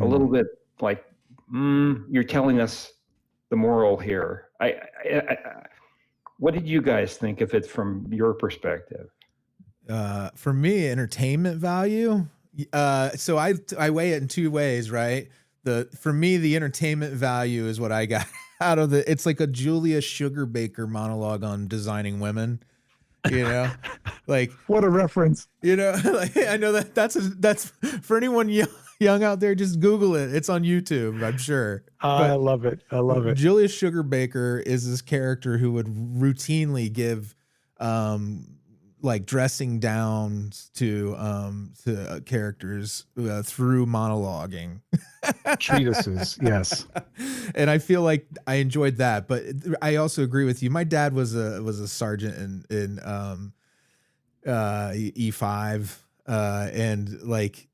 A little bit like, you're telling us the moral here. What did you guys think of it from your perspective? For me, entertainment value. So I weigh it in two ways, right? For me, the entertainment value is what I got out of it. It's like a Julia Sugarbaker monologue on designing women. Like what a reference. Like, I know that's for anyone young out there. Just Google it. It's on YouTube, I'm sure. I love it. I love it. Julia Sugarbaker is this character who would routinely give like dressing downs to characters through monologuing. Treatises, yes. And I feel like I enjoyed that, but I also agree with you. My dad was a sergeant in E5, and like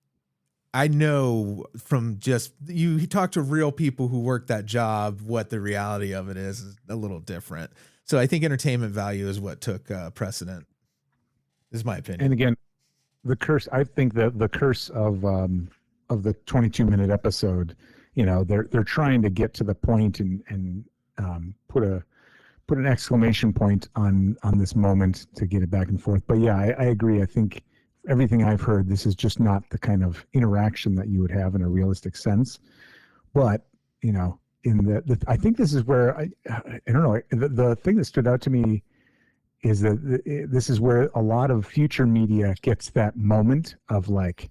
I know from just you talk to real people who work that job, what the reality of it is a little different. So I think entertainment value is what took precedent. Is my opinion. And again, the curse. I think that the curse of the 22-minute episode, they're trying to get to the point and put an exclamation point on this moment to get it back and forth. But yeah, I agree. I think everything I've heard, this is just not the kind of interaction that you would have in a realistic sense. But I think this is where I don't know. The thing that stood out to me is that this is where a lot of future media gets that moment of like,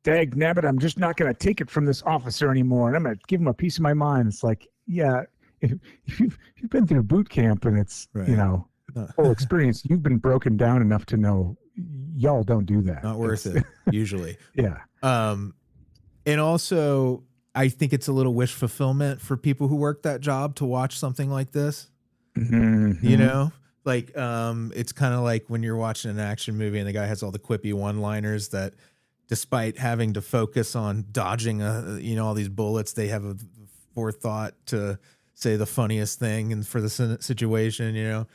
dag nabbit, I'm just not going to take it from this officer anymore, and I'm going to give him a piece of my mind. It's like, yeah, if you've been through boot camp and it's right. Full experience, you've been broken down enough to know y'all don't do that. Not worth it usually. Yeah. And also I think it's a little wish fulfillment for people who work that job to watch something like this. Mm-hmm. Like it's kind of like when you're watching an action movie and the guy has all the quippy one-liners that, despite having to focus on dodging all these bullets, they have a forethought to say the funniest thing and for the situation.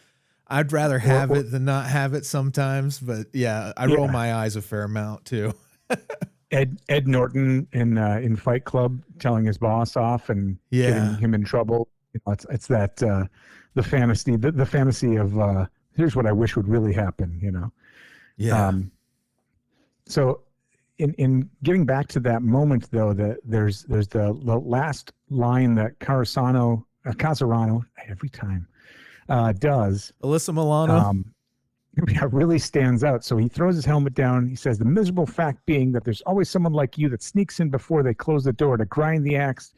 I'd rather have it than not have it sometimes, but yeah, I roll my eyes a fair amount too. Ed Norton in Fight Club telling his boss off and getting him in trouble. It's that the fantasy of here's what I wish would really happen. Yeah. So in getting back to that moment though, that there's the last line that Casarano every time does. Alyssa Milano. Really stands out. So he throws his helmet down. He says, "The miserable fact being that there's always someone like you that sneaks in before they close the door to grind an axe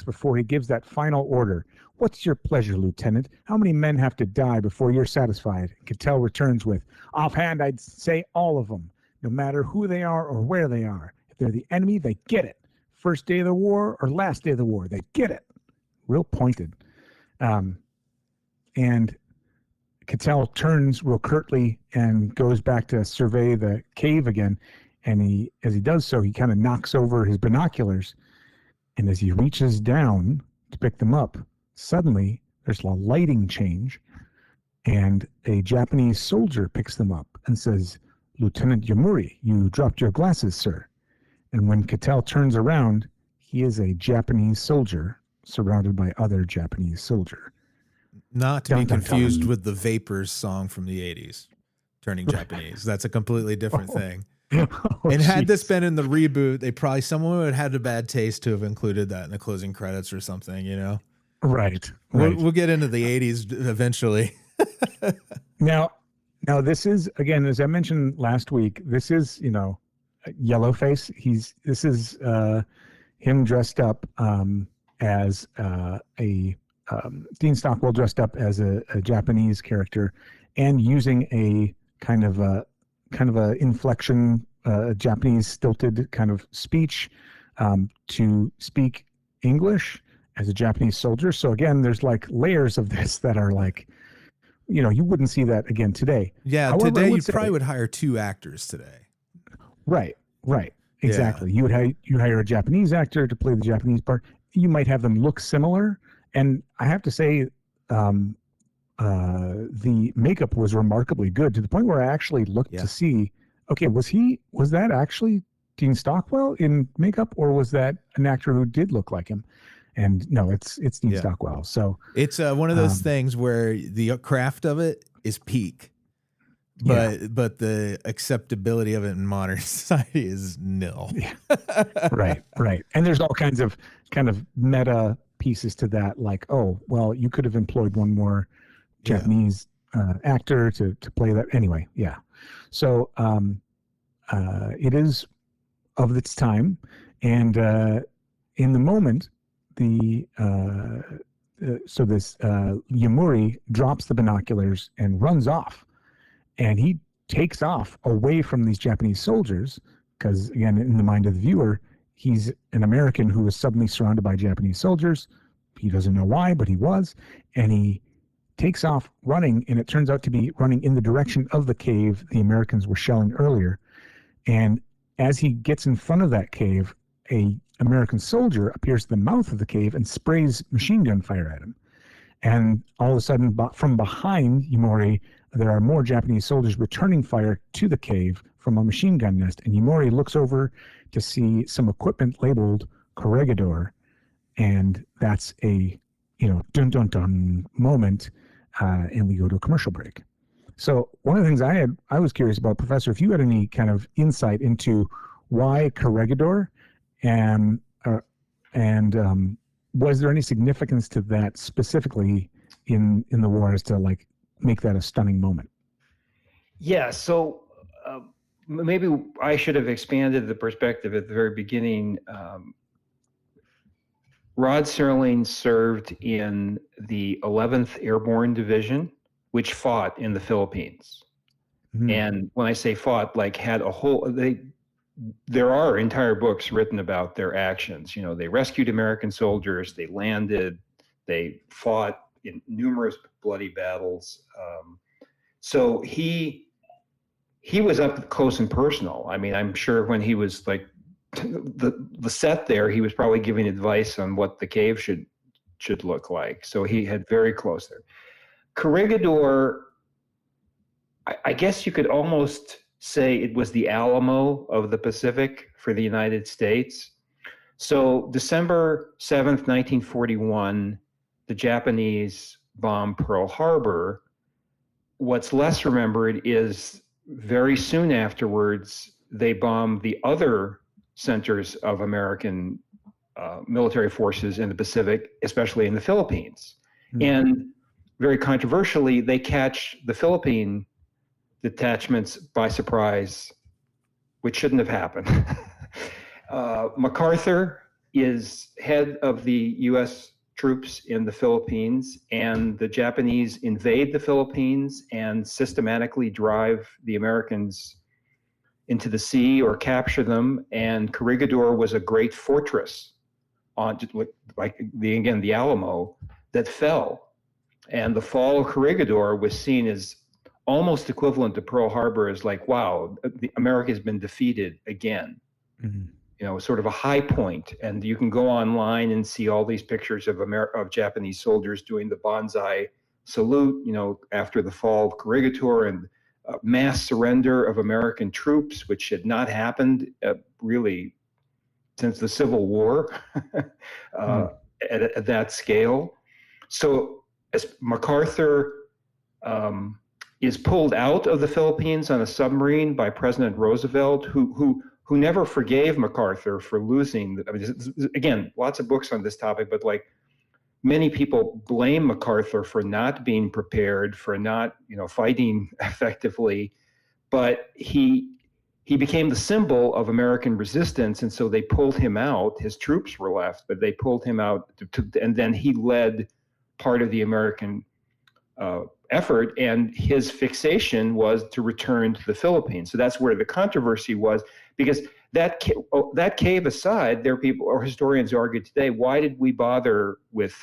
before he gives that final order. What's your pleasure, Lieutenant? How many men have to die before you're satisfied?" Cattell returns with, "Offhand, I'd say all of them, no matter who they are or where they are. If they're the enemy, they get it. First day of the war or last day of the war, they get it." Real pointed. And Cattell turns real curtly and goes back to survey the cave again. And as he does so, he kind of knocks over his binoculars. And as he reaches down to pick them up, suddenly there's a lighting change. And a Japanese soldier picks them up and says, "Lieutenant Yamuri, you dropped your glasses, sir." And when Cattell turns around, he is a Japanese soldier surrounded by other Japanese soldiers. Not to be confused with the Vapors song from the 80s, Turning Japanese. That's a completely different thing. And had this been in the reboot, someone would have had a bad taste to have included that in the closing credits or something, Right. We'll get into the 80s eventually. Now this is, again, as I mentioned last week, this is, Yellowface. This is him dressed up as Dean Stockwell dressed up as a Japanese character and using a kind of a inflection, Japanese stilted kind of speech to speak English as a Japanese soldier. So again, there's like layers of this that are like, you wouldn't see that again today. Yeah, however, today you probably would hire 2 actors today. Right, exactly. Yeah. You hire a Japanese actor to play the Japanese part. You might have them look similar. And I have to say, the makeup was remarkably good to the point where I actually looked to see, okay, was that actually Dean Stockwell in makeup, or was that an actor who did look like him? And no, it's Dean Stockwell. So it's one of those things where the craft of it is peak, but the acceptability of it in modern society is nil. Right. And there's all kinds of kind of meta pieces to that, like, oh, well, you could have employed one more Japanese actor to play that. Anyway, so it is of its time, and in the moment, this Yamuri drops the binoculars and runs off, and he takes off away from these Japanese soldiers because, again, in the mind of the viewer, he's an American who was suddenly surrounded by Japanese soldiers. He doesn't know why, but he was. And he takes off running, and it turns out to be running in the direction of the cave the Americans were shelling earlier. And as he gets in front of that cave, a American soldier appears at the mouth of the cave and sprays machine gun fire at him. And all of a sudden, from behind Yamori, there are more Japanese soldiers returning fire to the cave from a machine gun nest. And Yamori looks over to see some equipment labeled Corregidor, and that's a dun dun dun moment, and we go to a commercial break. So one of the things I was curious about, Professor, if you had any kind of insight into why Corregidor, and was there any significance to that specifically in the war as to like make that a stunning moment? Yeah, so maybe I should have expanded the perspective at the very beginning. Rod Serling served in the 11th Airborne Division, which fought in the Philippines. Mm-hmm. And when I say fought, like had a whole, there are entire books written about their actions. They rescued American soldiers, they landed, they fought in numerous bloody battles. So he was up close and personal. I mean, I'm sure when he was like the set there, he was probably giving advice on what the cave should look like. So he had very close there. Corregidor, I guess you could almost say it was the Alamo of the Pacific for the United States. So December 7th, 1941, the Japanese bombed Pearl Harbor. What's less remembered is very soon afterwards, they bombed the other centers of American military forces in the Pacific, especially in the Philippines. And very controversially, they catch the Philippine detachments by surprise, which shouldn't have happened. MacArthur is head of the U.S. troops in the Philippines, and the Japanese invade the Philippines and systematically drive the Americans into the sea or capture them. And Corregidor was a great fortress on, like the Alamo, that fell. And the fall of Corregidor was seen as almost equivalent to Pearl Harbor, as like, wow, America has been defeated again. Mm-hmm. You know, sort of a high point. And you can go online and see all these pictures of Japanese soldiers doing the banzai salute, you know, after the fall of Corregidor, and mass surrender of American troops, which had not happened really since the Civil War at that scale. So as MacArthur is pulled out of the Philippines on a submarine by President Roosevelt, who never forgave MacArthur for losing. I mean, again, lots of books on this topic, but like many people blame MacArthur for not being prepared, for not, you know, fighting effectively, but he became the symbol of American resistance, and so they pulled him out. His troops were left, but they pulled him out, and then he led part of the American effort, and his fixation was to return to the Philippines. So that's where the controversy was, because that cave aside, there are people, or historians argue today, why did we bother with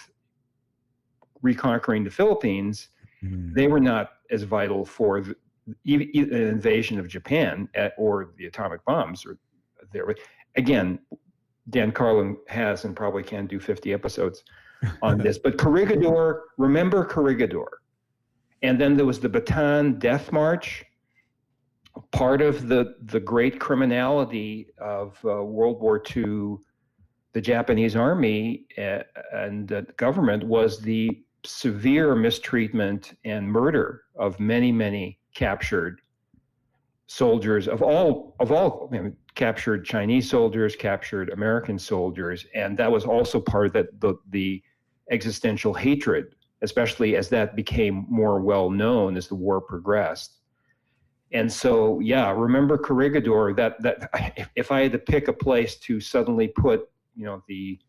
reconquering the Philippines? Mm-hmm. They were not as vital for an invasion of Japan or the atomic bombs. Or there, again, Dan Carlin has and probably can do 50 episodes on this. But Corregidor, remember Corregidor. And then there was the Bataan Death March. Part of the great criminality of World War II, the Japanese army and the government, was the severe mistreatment and murder of many captured soldiers of all. I mean, captured Chinese soldiers, captured American soldiers, and that was also part of the existential hatred, especially as that became more well known as the war progressed. And so, yeah, remember Corregidor. That if I had to pick a place to suddenly put, you know, the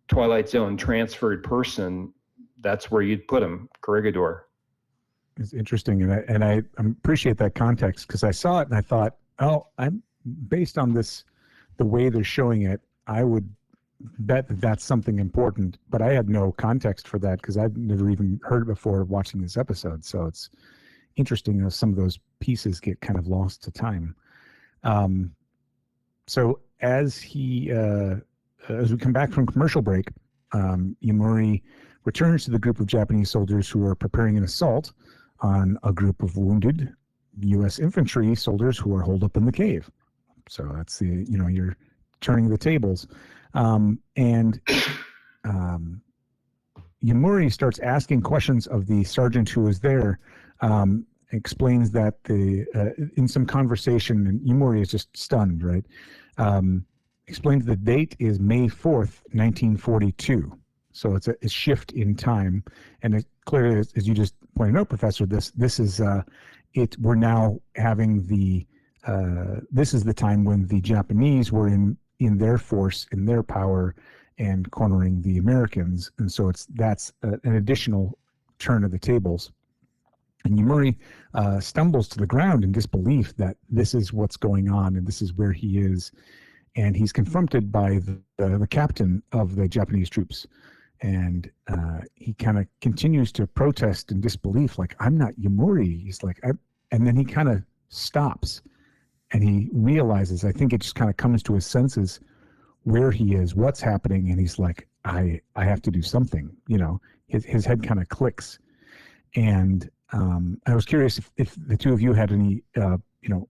Twilight Zone transferred person, that's where you'd put him, Corregidor. It's interesting, and I appreciate that context, because I saw it and I thought, oh, I'm based on this, the way they're showing it, I would bet that that's something important, but I had no context for that because I've never even heard it before watching this episode. So it's interesting how some of those pieces get kind of lost to time. So as we come back from commercial break, Yamori returns to the group of Japanese soldiers who are preparing an assault on a group of wounded U.S. infantry soldiers who are holed up in the cave. So that's you're turning the tables. And Yamori starts asking questions of the sergeant who was there, explains that in some conversation, and Yamori is just stunned, right? Explains the date is May 4th, 1942. So it's a shift in time. And it clearly, as you just pointed out, Professor, this is it. We're now having this is the time when the Japanese were in their force, in their power, and cornering the Americans. And so that's an additional turn of the tables. And Yamori stumbles to the ground in disbelief that this is what's going on and this is where he is. And he's confronted by the captain of the Japanese troops. And he kind of continues to protest in disbelief, like, I'm not Yamori. He's like, and then he kind of stops. And he realizes, I think it just kind of comes to his senses where he is, what's happening. And he's like, I have to do something, his head kind of clicks. And I was curious if the two of you had any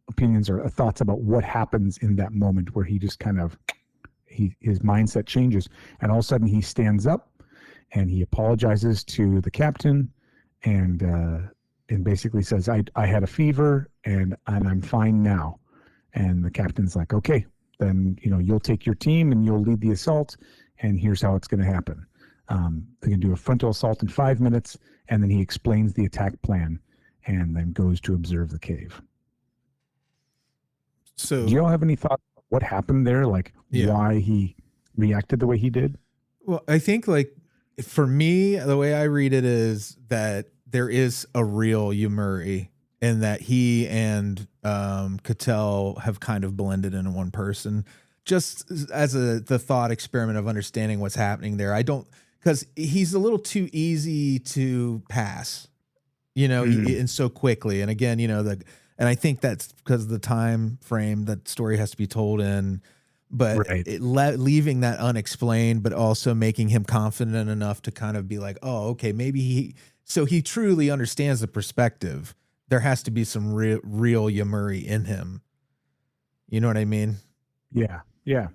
opinions or thoughts about what happens in that moment where he just kind of his mindset changes, and all of a sudden he stands up and he apologizes to the captain and basically says, I had a fever and I'm fine now. And the captain's like, okay, then you'll take your team and you'll lead the assault, and here's how it's going to happen. They can do a frontal assault in 5 minutes, and then he explains the attack plan and then goes to observe the cave. So, do you all have any thoughts on what happened there? Like, why he reacted the way he did? Well, I think, like, for me, the way I read it is that there is a real Yumuri, and that he and Cattell have kind of blended into one person, just as the thought experiment of understanding what's happening there. Because he's a little too easy to pass, and so quickly. And again, and I think that's because of the time frame that story has to be told in, but right. Leaving that unexplained, but also making him confident enough to kind of be like, oh, okay, maybe he truly understands the perspective. There has to be some real Yumuri in him. You know what I mean? Yeah. Yeah.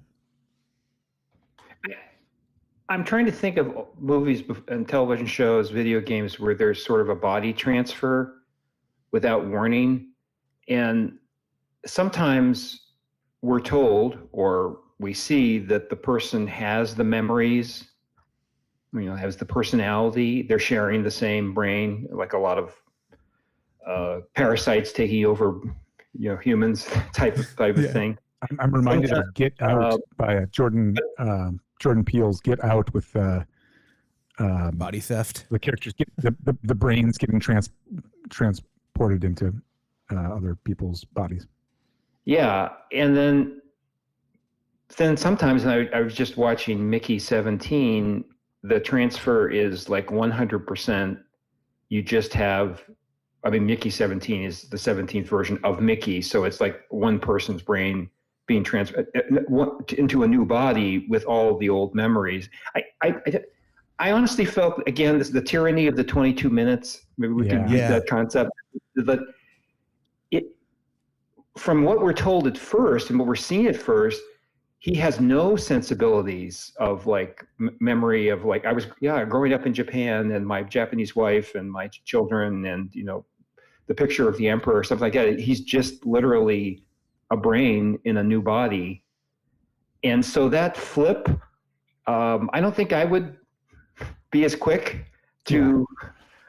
I'm trying to think of movies and television shows, video games, where there's sort of a body transfer without warning. And sometimes we're told or we see that the person has the memories, has the personality. They're sharing the same brain, like a lot of parasites taking over, humans type of thing. I'm reminded of Get Out by Jordan Peele's Get Out with body theft. The characters get the brains getting transported into other people's bodies. Yeah, and then sometimes, and I was just watching Mickey 17. The transfer is like 100%. You just have. Mickey 17 is the 17th version of Mickey, so it's like one person's brain being transferred into a new body with all the old memories. I honestly felt, again, the tyranny of the 22 minutes. Maybe we can use that concept. But from what we're told at first and what we're seeing at first, he has no sensibilities of like memory of like, I was growing up in Japan and my Japanese wife and my children and the picture of the emperor or something like that. He's just literally a brain in a new body. And so that flip, I don't think I would be as quick to,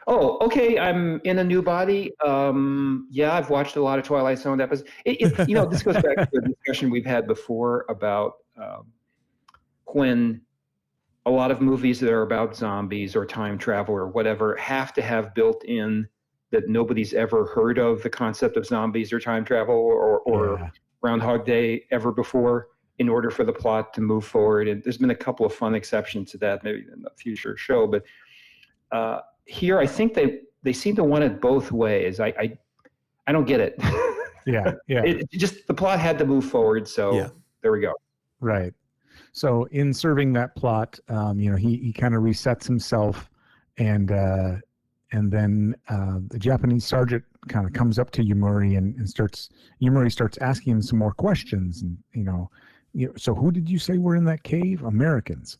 I'm in a new body. I've watched a lot of Twilight Zone episodes. This goes back to the discussion we've had before about when a lot of movies that are about zombies or time travel or whatever have to have built in that nobody's ever heard of the concept of zombies or time travel or Groundhog Day ever before in order for the plot to move forward. And there's been a couple of fun exceptions to that, maybe in a future show. But here, I think they seem to want it both ways. I don't get it. Yeah. It just, the plot had to move forward. So there we go. Right. So in serving that plot, he kind of resets himself, and then the Japanese sergeant kind of comes up to Yumuri and Yumuri starts asking him some more questions. And, so who did you say were in that cave? Americans.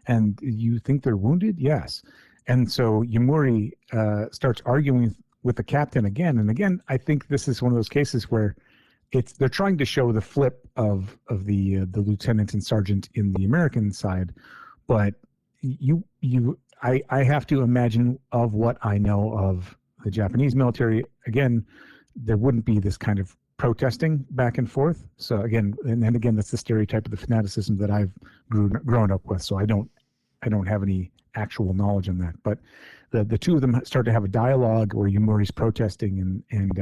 And you think they're wounded? Yes. And so Yumuri starts arguing with the captain again. And again, I think this is one of those cases where they're trying to show the flip of the lieutenant and sergeant in the American side, but I have to imagine, of what I know of the Japanese military, again, there wouldn't be this kind of protesting back and forth. So again, and again, that's the stereotype of the fanaticism that I've grown up with. So I don't have any actual knowledge on that. But the two of them start to have a dialogue where Yumuri's protesting, and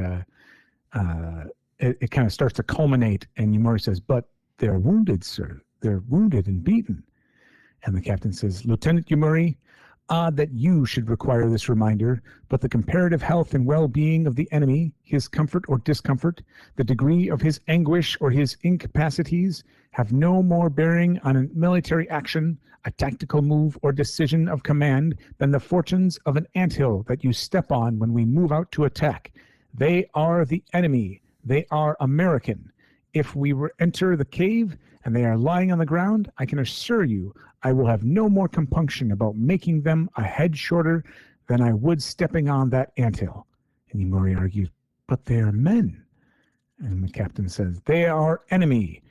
it kind of starts to culminate. And Yumuri says, "But they're wounded, sir. They're wounded and beaten." And the captain says, "Lieutenant Yumuri, odd that you should require this reminder, but the comparative health and well-being of the enemy, his comfort or discomfort, the degree of his anguish or his incapacities, have no more bearing on a military action, a tactical move or decision of command than the fortunes of an anthill that you step on when we move out to attack. They are the enemy. They are American. If we enter the cave and they are lying on the ground, I can assure you I will have no more compunction about making them a head shorter than I would stepping on that anthill. And Yumori argues, but they are men. And the captain says, they are enemy.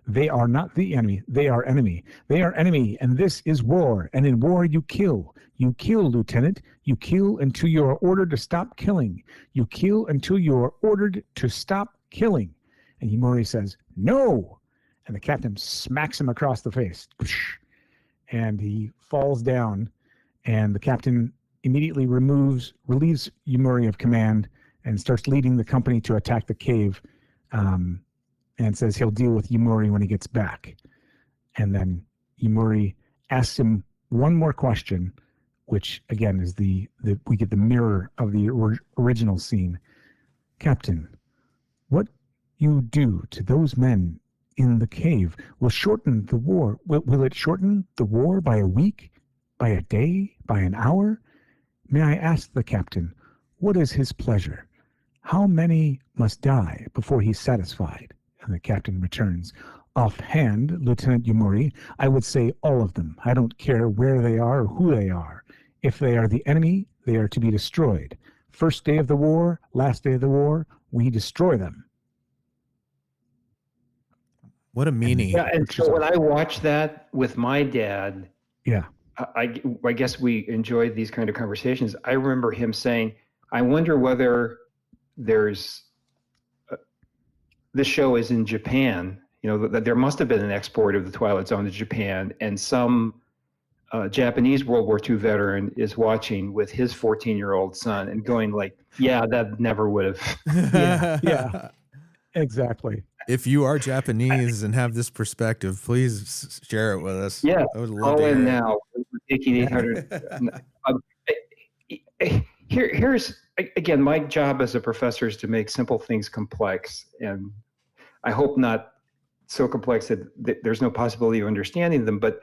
They are not the enemy. They are enemy. They are enemy, and this is war. And in war, you kill. You kill, Lieutenant. You kill until you are ordered to stop killing. You kill until you are ordered to stop killing. And Yumori says, no. And the captain smacks him across the face. And he falls down. And the captain immediately relieves Yumori of command and starts leading the company to attack the cave. And says he'll deal with Yumori when he gets back. And then Yumori asks him one more question, which again is we get the mirror of the original scene. Captain, what you do to those men in the cave will shorten the war. Will it shorten the war by a week, by a day, by an hour? May I ask the captain, what is his pleasure? How many must die before he's satisfied? And the captain returns. Offhand, Lieutenant Yumori, I would say all of them. I don't care where they are or who they are. If they are the enemy, they are to be destroyed. First day of the war, last day of the war, we destroy them. What a meanie. Yeah, and so when I watched that with my dad, yeah, I guess we enjoyed these kind of conversations. I remember him saying, I wonder whether there's this show is in Japan, that there must have been an export of the Twilight Zone to Japan, and some Japanese World War II veteran is watching with his 14-year-old son and going like, yeah, that never would have. yeah, exactly. If you are Japanese and have this perspective, please share it with us. Yeah, I would love to call hear in it. now. We're taking 800. Here's, again, my job as a professor is to make simple things complex, and I hope not so complex that there's no possibility of understanding them. But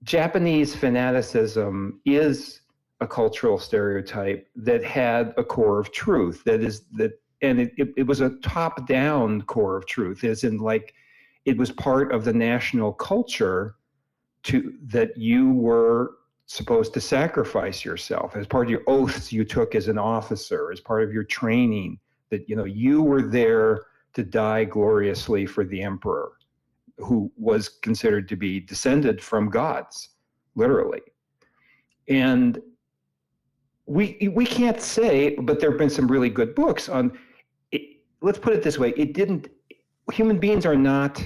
Japanese fanaticism is a cultural stereotype that had a core of truth. And it was a top-down core of truth, as in like it was part of the national culture that you were supposed to sacrifice yourself as part of your oaths you took as an officer, as part of your training, that you were there to die gloriously for the emperor, who was considered to be descended from gods, literally. And we can't say, but there have been some really good books on it. Let's put it this way: human beings are not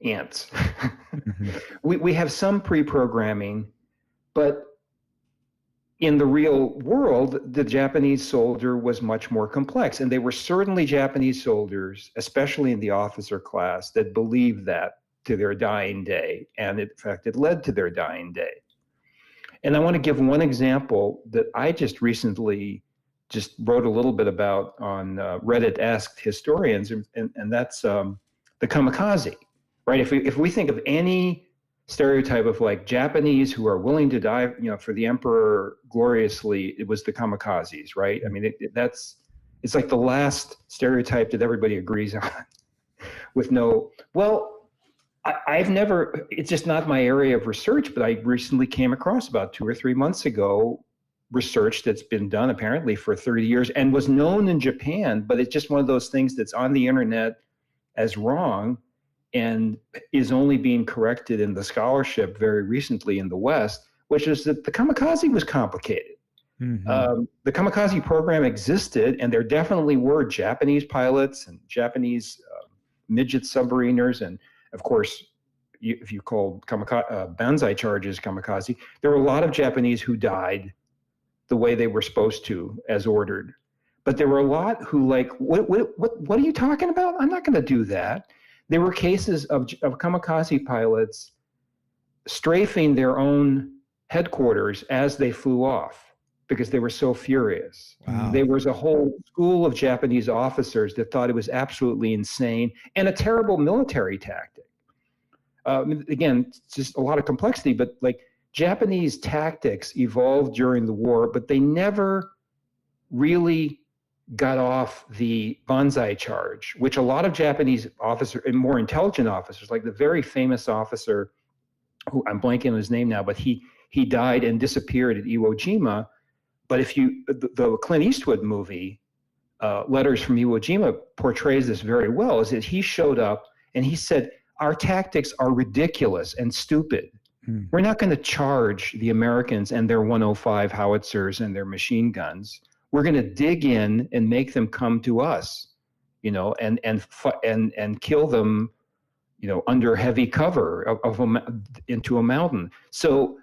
ants. Mm-hmm. We have some pre-programming, but in the real world, the Japanese soldier was much more complex. And they were certainly Japanese soldiers, especially in the officer class, that believed that to their dying day. And in fact, it led to their dying day. And I want to give one example that I just recently wrote a little bit about on Reddit Asked Historians, and that's the kamikaze, right? If we think of any stereotype of like Japanese who are willing to die, for the emperor gloriously, it was the kamikazes, right? I mean, it's like the last stereotype that everybody agrees on. I've never, it's just not my area of research, but I recently came across about 2 or 3 months ago research that's been done apparently for 30 years and was known in Japan, but it's just one of those things that's on the internet as wrong and is only being corrected in the scholarship very recently in the West, which is that the kamikaze was complicated. Mm-hmm. The kamikaze program existed, and there definitely were Japanese pilots and Japanese midget submariners, and of course, if you called banzai charges kamikaze, there were a lot of Japanese who died the way they were supposed to, as ordered. But there were a lot who what are you talking about? I'm not going to do that. There were cases of kamikaze pilots strafing their own headquarters as they flew off because they were so furious. Wow. There was a whole school of Japanese officers that thought it was absolutely insane and a terrible military tactic. Again, just a lot of complexity, but like Japanese tactics evolved during the war, but they never really got off the banzai charge, which a lot of Japanese officers and more intelligent officers, like the very famous officer, who I'm blanking on his name now, but he died and disappeared at Iwo Jima. But if the Clint Eastwood movie, Letters from Iwo Jima, portrays this very well, is that he showed up and he said, our tactics are ridiculous and stupid. We're not going to charge the Americans and their 105 howitzers and their machine guns. We're going to dig in and make them come to us, and kill them, under heavy cover into a mountain. So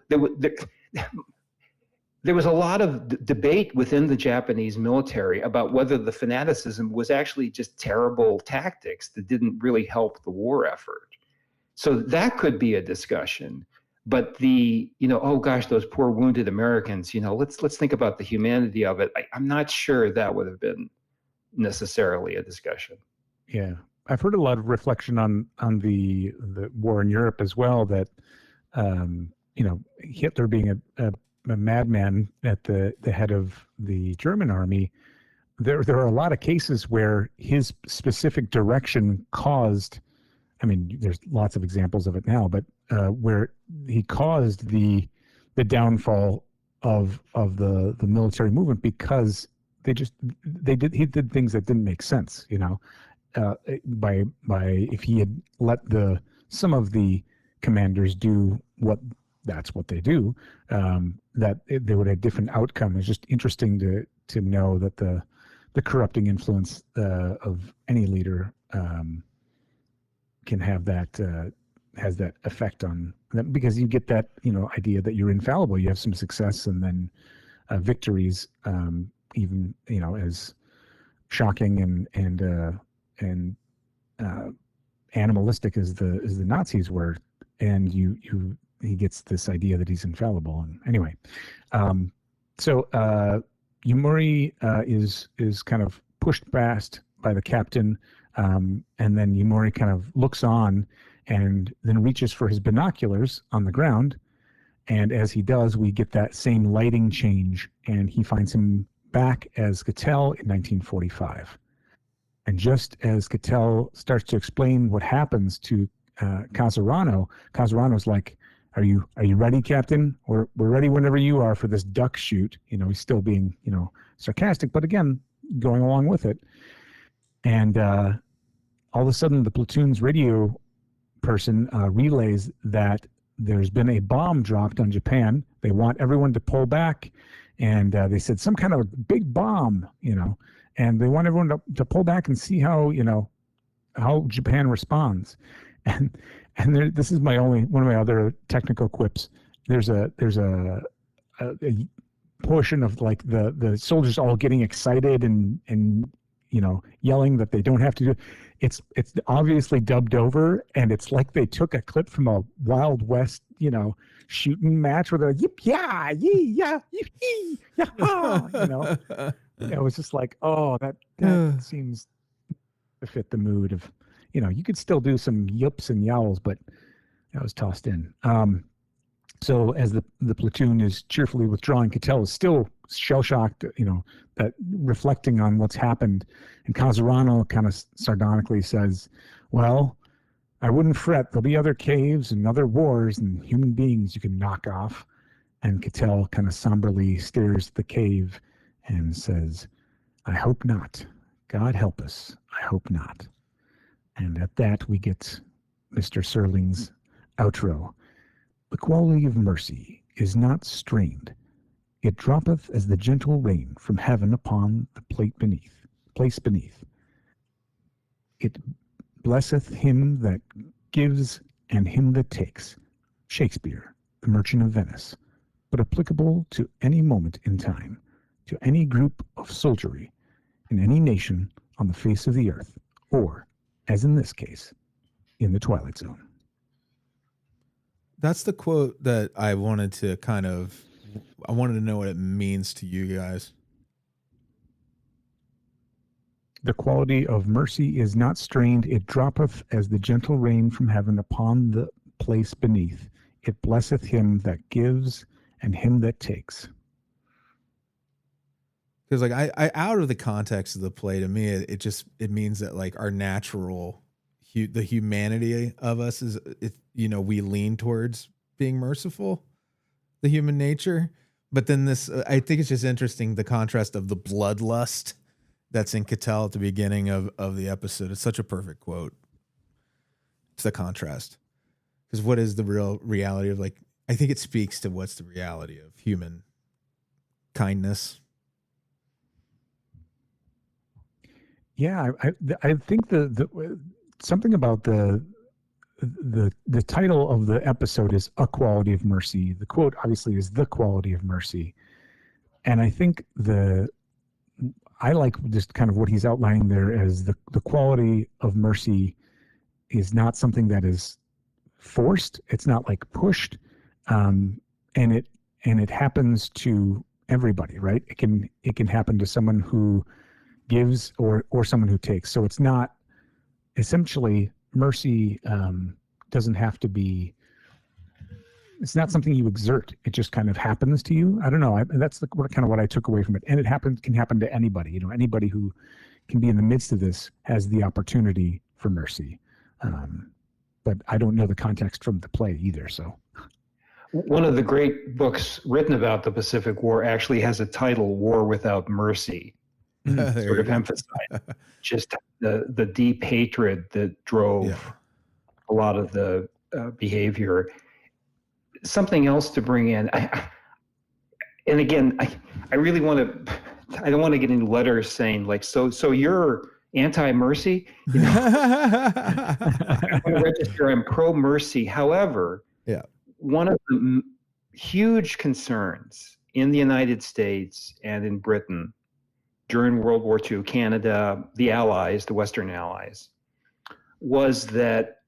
there was a lot of debate within the Japanese military about whether the fanaticism was actually just terrible tactics that didn't really help the war effort. So that could be a discussion. But oh gosh, those poor wounded Americans, let's think about the humanity of it. I'm not sure that would have been necessarily a discussion. Yeah. I've heard a lot of reflection on the war in Europe as well, that, Hitler being a madman at the head of the German army, there are a lot of cases where his specific direction caused, there's lots of examples of it now, but where he caused the downfall of the military movement, because he did things that didn't make sense, by if he had let some of the commanders do that's what they do, that they would have a different outcome. It's just interesting to know that the corrupting influence of any leader can have has that effect on them, because you get that idea that you're infallible. You have some success and then victories, even as shocking and animalistic as the Nazis were, and he gets this idea that he's infallible. And anyway, so Yumori is kind of pushed past by the captain, and then Yumori kind of looks on and then reaches for his binoculars on the ground. And as he does, we get that same lighting change, and he finds him back as Cattell in 1945. And just as Cattell starts to explain what happens to Casarano's like, Are you ready, Captain? We're ready whenever you are for this duck shoot. He's still being, sarcastic, but again, going along with it. And all of a sudden, the platoon's radio person relays that there's been a bomb dropped on Japan. They want everyone to pull back. And they said some kind of big bomb, and they want everyone to pull back and see how Japan responds. And this is one of my other technical quips. There's a portion of like the soldiers all getting excited and yelling that they don't have to do. It's obviously dubbed over, and it's like they took a clip from a Wild West shooting match where they're like, yip yeah yee yeah yip yee yeah. It was just like, oh, that seems to fit the mood of. You could still do some yips and yowls, but that was tossed in. So as the platoon is cheerfully withdrawing, Cattell is still shell-shocked, that reflecting on what's happened. And Casarano kind of sardonically says, well, I wouldn't fret. There'll be other caves and other wars and human beings you can knock off. And Cattell kind of somberly stares at the cave and says, I hope not. God help us. I hope not. And at that, we get Mr. Serling's outro. The quality of mercy is not strained. It droppeth as the gentle rain from heaven upon the place beneath. It blesseth him that gives and him that takes. Shakespeare, The Merchant of Venice, but applicable to any moment in time, to any group of soldiery, in any nation on the face of the earth, or, as in this case, in the Twilight Zone. That's the quote that I wanted to I wanted to know what it means to you guys. The quality of mercy is not strained. It droppeth as the gentle rain from heaven upon the place beneath. It blesseth him that gives and him that takes. Because like I out of the context of the play, to me, it means that like our natural, the humanity of us is, we lean towards being merciful, the human nature. But then I think it's just interesting, the contrast of the bloodlust that's in Cattell at the beginning of the episode. It's such a perfect quote. It's the contrast. Because what is the real reality of, like, I think it speaks to what's the reality of human kindness. Yeah, I think the something about the title of the episode is A Quality of Mercy. The quote obviously is The Quality of Mercy. And I think I like just kind of what he's outlining there as the quality of mercy is not something that is forced. It's not like pushed. And it happens to everybody, right? It can happen to someone who gives or someone who takes. So it's not, essentially, mercy doesn't have to be, it's not something you exert. It just kind of happens to you. I don't know. That's kind of what I took away from it. And it can happen to anybody. Anybody who can be in the midst of this has the opportunity for mercy. But I don't know the context from the play either. So one of the great books written about the Pacific War actually has a title, War Without Mercy, sort of emphasize just the deep hatred that drove a lot of the behavior. Something else to bring in, and again, I really want to, I don't want to get into letters saying like, so you're anti-mercy? I'm going to register, I'm pro-mercy. However, one of the huge concerns in the United States and in Britain during World War II, Canada, the Allies, the Western Allies, was that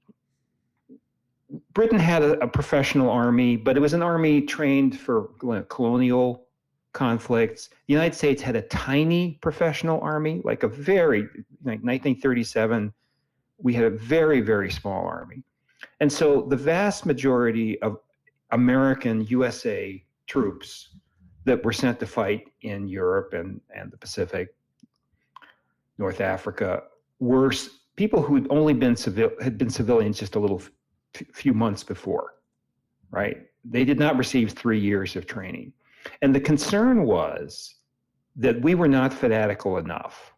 Britain had a professional army, but it was an army trained for colonial conflicts. The United States had a tiny professional army, like 1937, we had a very, very small army. And so the vast majority of American USA troops that were sent to fight in Europe and the Pacific, North Africa, were people who had only been civilians just a few months before, right? They did not receive 3 years of training. And the concern was that we were not fanatical enough,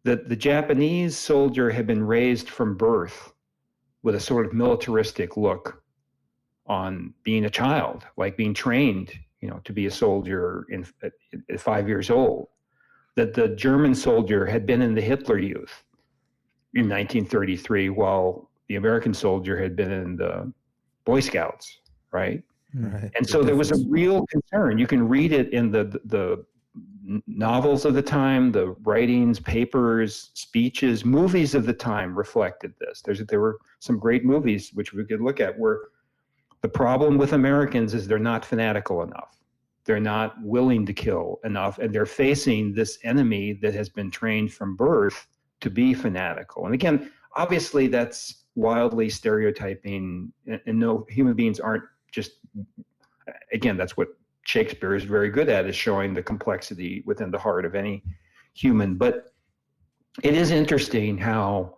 that the Japanese soldier had been raised from birth with a sort of militaristic look on being a child, like being trained, to be a soldier at 5 years old, that the German soldier had been in the Hitler Youth in 1933, while the American soldier had been in the Boy Scouts, right? Right. And so there was a real concern. You can read it in the novels of the time, the writings, papers, speeches, movies of the time reflected this. There were some great movies which we could look at where the problem with Americans is they're not fanatical enough. They're not willing to kill enough, and they're facing this enemy that has been trained from birth to be fanatical. And again, obviously that's wildly stereotyping, and no, human beings aren't just, again, that's what Shakespeare is very good at, is showing the complexity within the heart of any human. But it is interesting how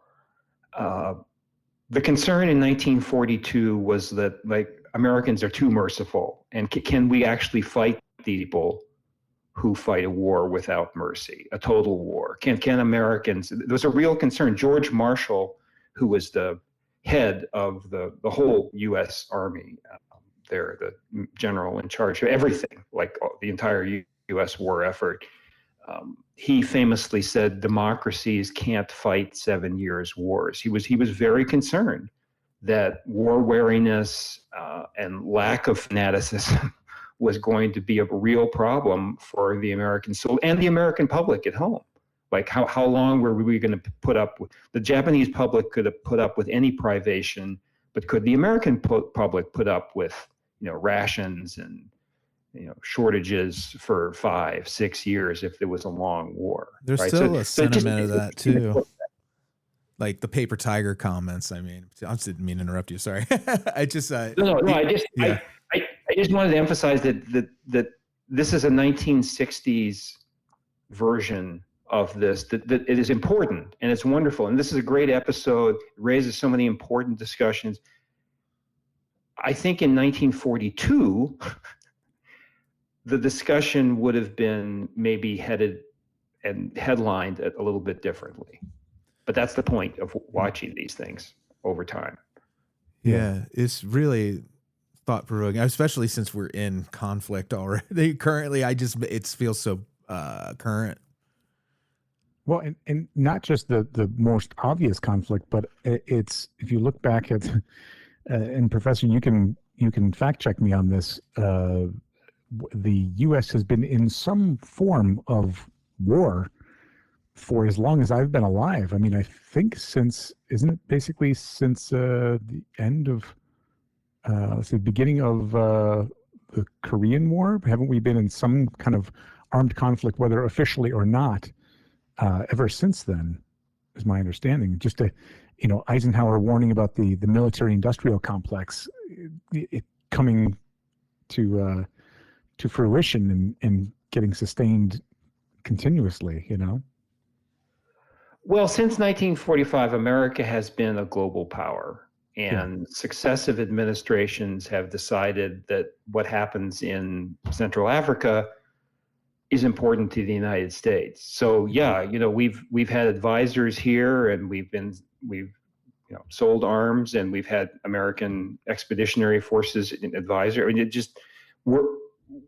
the concern in 1942 was that, like, Americans are too merciful, and can we actually fight people who fight a war without mercy, a total war? Can Americans? There was a real concern. George Marshall, who was the head of the whole U.S. Army, there, the general in charge of everything, like the entire U.S. war effort, he famously said democracies can't fight 7 years wars. He was very concerned that war weariness and lack of fanaticism was going to be a real problem for the American soldier and the American public at home. Like how long were we going to put up with? The Japanese public could have put up with any privation, but could the American public put up with rations and shortages for 5-6 years if there was a long war? There's right? still a sentiment of that too. Like the paper tiger comments. I mean, I just didn't mean to interrupt you. Sorry. I just I just wanted to emphasize that this is a 1960s version of this, that it is important and it's wonderful. And this is a great episode. It raises so many important discussions. I think in 1942, the discussion would have been maybe headed and headlined a little bit differently. But that's the point of watching these things over time. Yeah, it's really thought-provoking, especially since we're in conflict already. Currently, it feels so current. Well, and not just the most obvious conflict, but it's, if you look back at, and Professor, you can fact check me on this. The U.S. has been in some form of war for as long as I've been alive. I mean, I think since the end of, the beginning of the Korean War? Haven't we been in some kind of armed conflict, whether officially or not, ever since then, is my understanding. Just Eisenhower warning about the military-industrial complex, it coming to fruition and getting sustained continuously, Well, since 1945, America has been a global power, and successive administrations have decided that what happens in Central Africa is important to the United States. So we've had advisors here, and we've sold arms, and we've had American Expeditionary Forces advisor. I mean,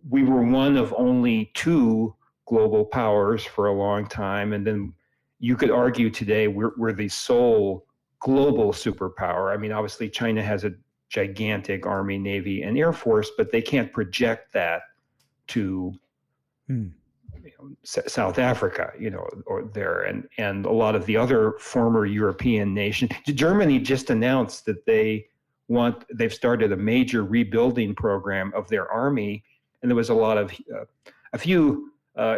we were one of only two global powers for a long time, and then you could argue today we're the sole global superpower. I mean, obviously China has a gigantic army, navy, and air force, but they can't project that to South Africa, or there, and a lot of the other former European nations. Germany just announced that they've started a major rebuilding program of their army, and there was a few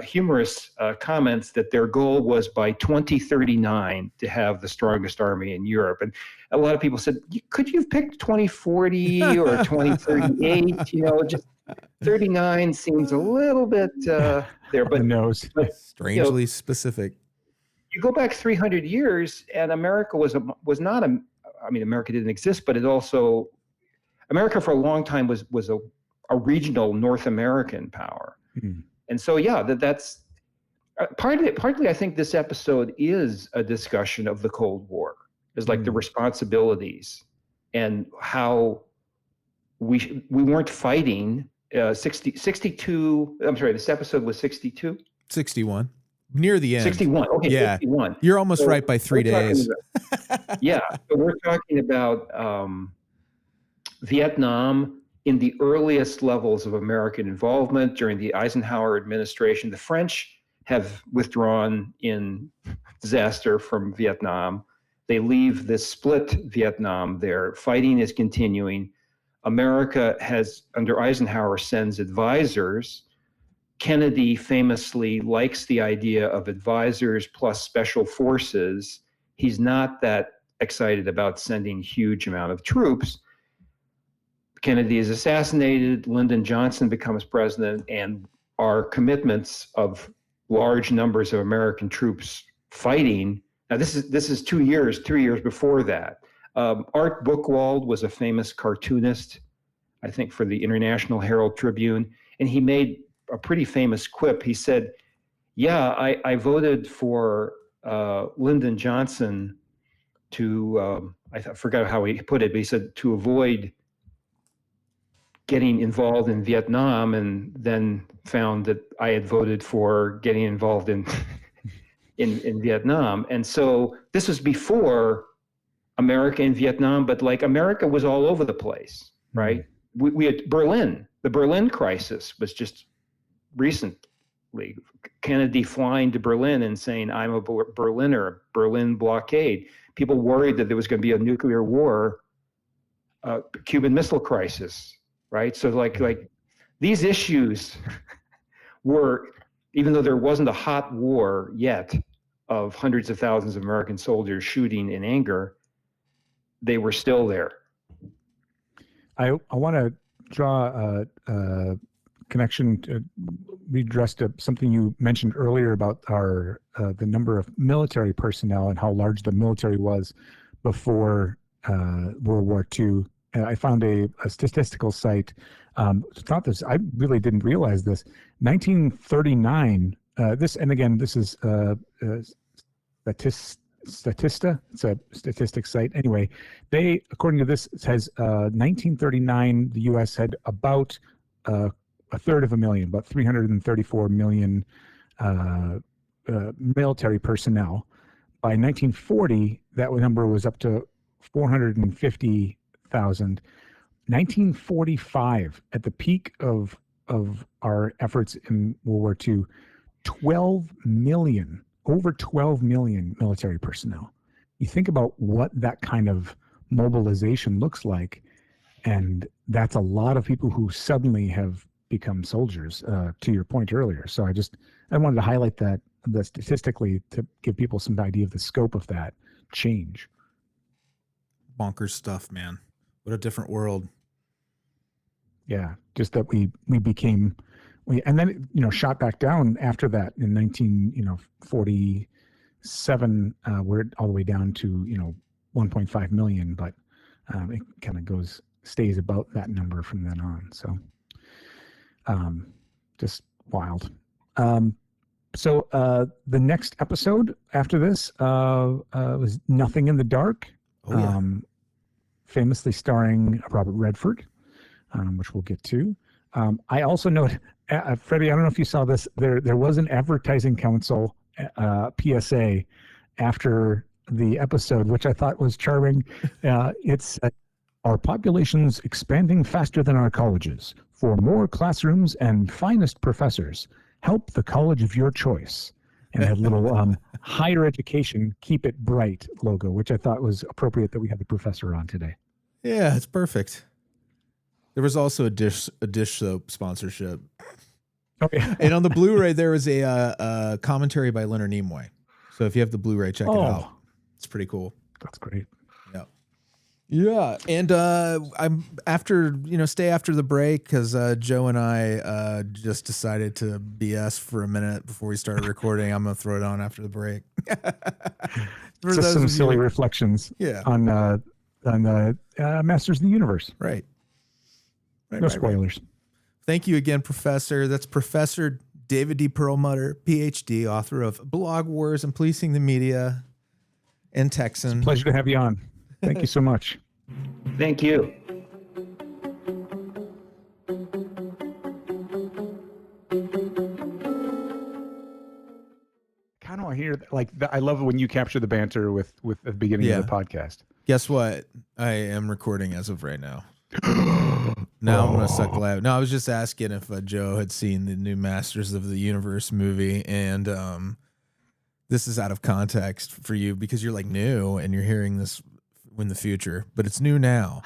humorous comments that their goal was by 2039 to have the strongest army in Europe. And a lot of people said, could you have picked 2040 or 2038? Just 39 seems a little bit there, but strangely specific. You go back 300 years, and America was not America didn't exist, but America for a long time was a regional North American power. Mm-hmm. And so, that's partly. I think this episode is a discussion of the Cold War, is like the responsibilities and how we weren't fighting. 62. I'm sorry. This episode was 62. 61. Near the end. 61. Okay. Yeah. 61. You're almost right by 3 days. So we're talking about Vietnam. In the earliest levels of American involvement during the Eisenhower administration, the French have withdrawn in disaster from Vietnam. They leave this split Vietnam there. Fighting is continuing. America under Eisenhower, sends advisors. Kennedy famously likes the idea of advisors plus special forces. He's not that excited about sending huge amount of troops. Kennedy is assassinated, Lyndon Johnson becomes president, and our commitments of large numbers of American troops fighting. Now, this is 2 years before that. Art Buchwald was a famous cartoonist, I think, for the International Herald Tribune, and he made a pretty famous quip. He said, I voted for Lyndon Johnson to, I forgot how he put it, but he said, to avoid getting involved in Vietnam, and then found that I had voted for getting involved in Vietnam. And so this was before America and Vietnam, but like America was all over the place, right? We had Berlin. The Berlin crisis was just recently. Kennedy flying to Berlin and saying, I'm a Berliner, Berlin blockade. People worried that there was going to be a nuclear war, Cuban Missile Crisis. Right. So like these issues were, even though there wasn't a hot war yet of hundreds of thousands of American soldiers shooting in anger, they were still there. I want to draw a connection redress something you mentioned earlier about our the number of military personnel and how large the military was before World War II. I found a statistical site. Thought this. I really didn't realize this. 1939. This, and again, this is Statista. It's a statistics site. Anyway, they, according to this, it says 1939, the U.S. had about a third of a million, about 334 million military personnel. By 1940, that number was up to 450,000. 1945, at the peak of our efforts in World War II, 12 million. Over 12 million military personnel. You think about what that kind of mobilization looks like, and that's a lot of people who suddenly have become soldiers, to your point earlier. So I wanted to highlight that statistically to give people some idea of the scope of that change. Bonkers stuff, man. What a different world. Yeah, just that we became... and then, shot back down after that in 1947, we're all the way down to, 1.5 million, but it kind of stays about that number from then on. So just wild. So the next episode after this was Nothing in the Dark, famously starring Robert Redford, which we'll get to. I also note, Freddie, I don't know if you saw this. There was an advertising council PSA after the episode, which I thought was charming. It's our population's expanding faster than our colleges. For more classrooms and finest professors, help the college of your choice. And had little higher education, keep it bright logo, which I thought was appropriate that we had the professor on today. Yeah, it's perfect. There was also a dish soap sponsorship. Oh, yeah. And on the Blu-ray, there was a commentary by Leonard Nimoy. So if you have the Blu-ray, check it out. It's pretty cool. That's great. Yeah. Yeah. And I'm stay after the break because Joe and I just decided to BS for a minute before we started recording. I'm going to throw it on after the break. Just some silly reflections on Masters of the Universe. Right. No spoilers. Thank you again, Professor. That's Professor David D. Perlmutter, Ph.D., author of Blogwars and Policing the Media, and Texan. It's a pleasure to have you on. Thank you so much. Thank you. Kind of hear I love it when you capture the banter with at the beginning of the podcast. Guess what? I am recording as of right now. Now I'm gonna suck loud. No, I was just asking if Joe had seen the new Masters of the Universe movie, and this is out of context for you because you're like new and you're hearing this in the future, but it's new now.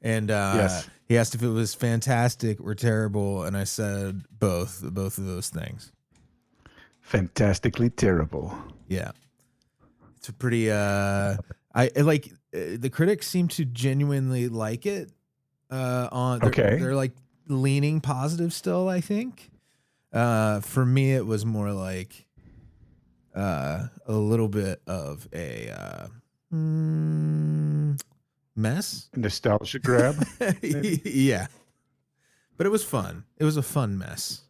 And yes. He asked if it was fantastic or terrible, and I said both of those things. Fantastically terrible. Yeah, it's a pretty. The critics seem to genuinely like it. They're like leaning positive still, I think. For me, it was more like a little bit of a mess. Nostalgia grab. Yeah. But it was fun. It was a fun mess.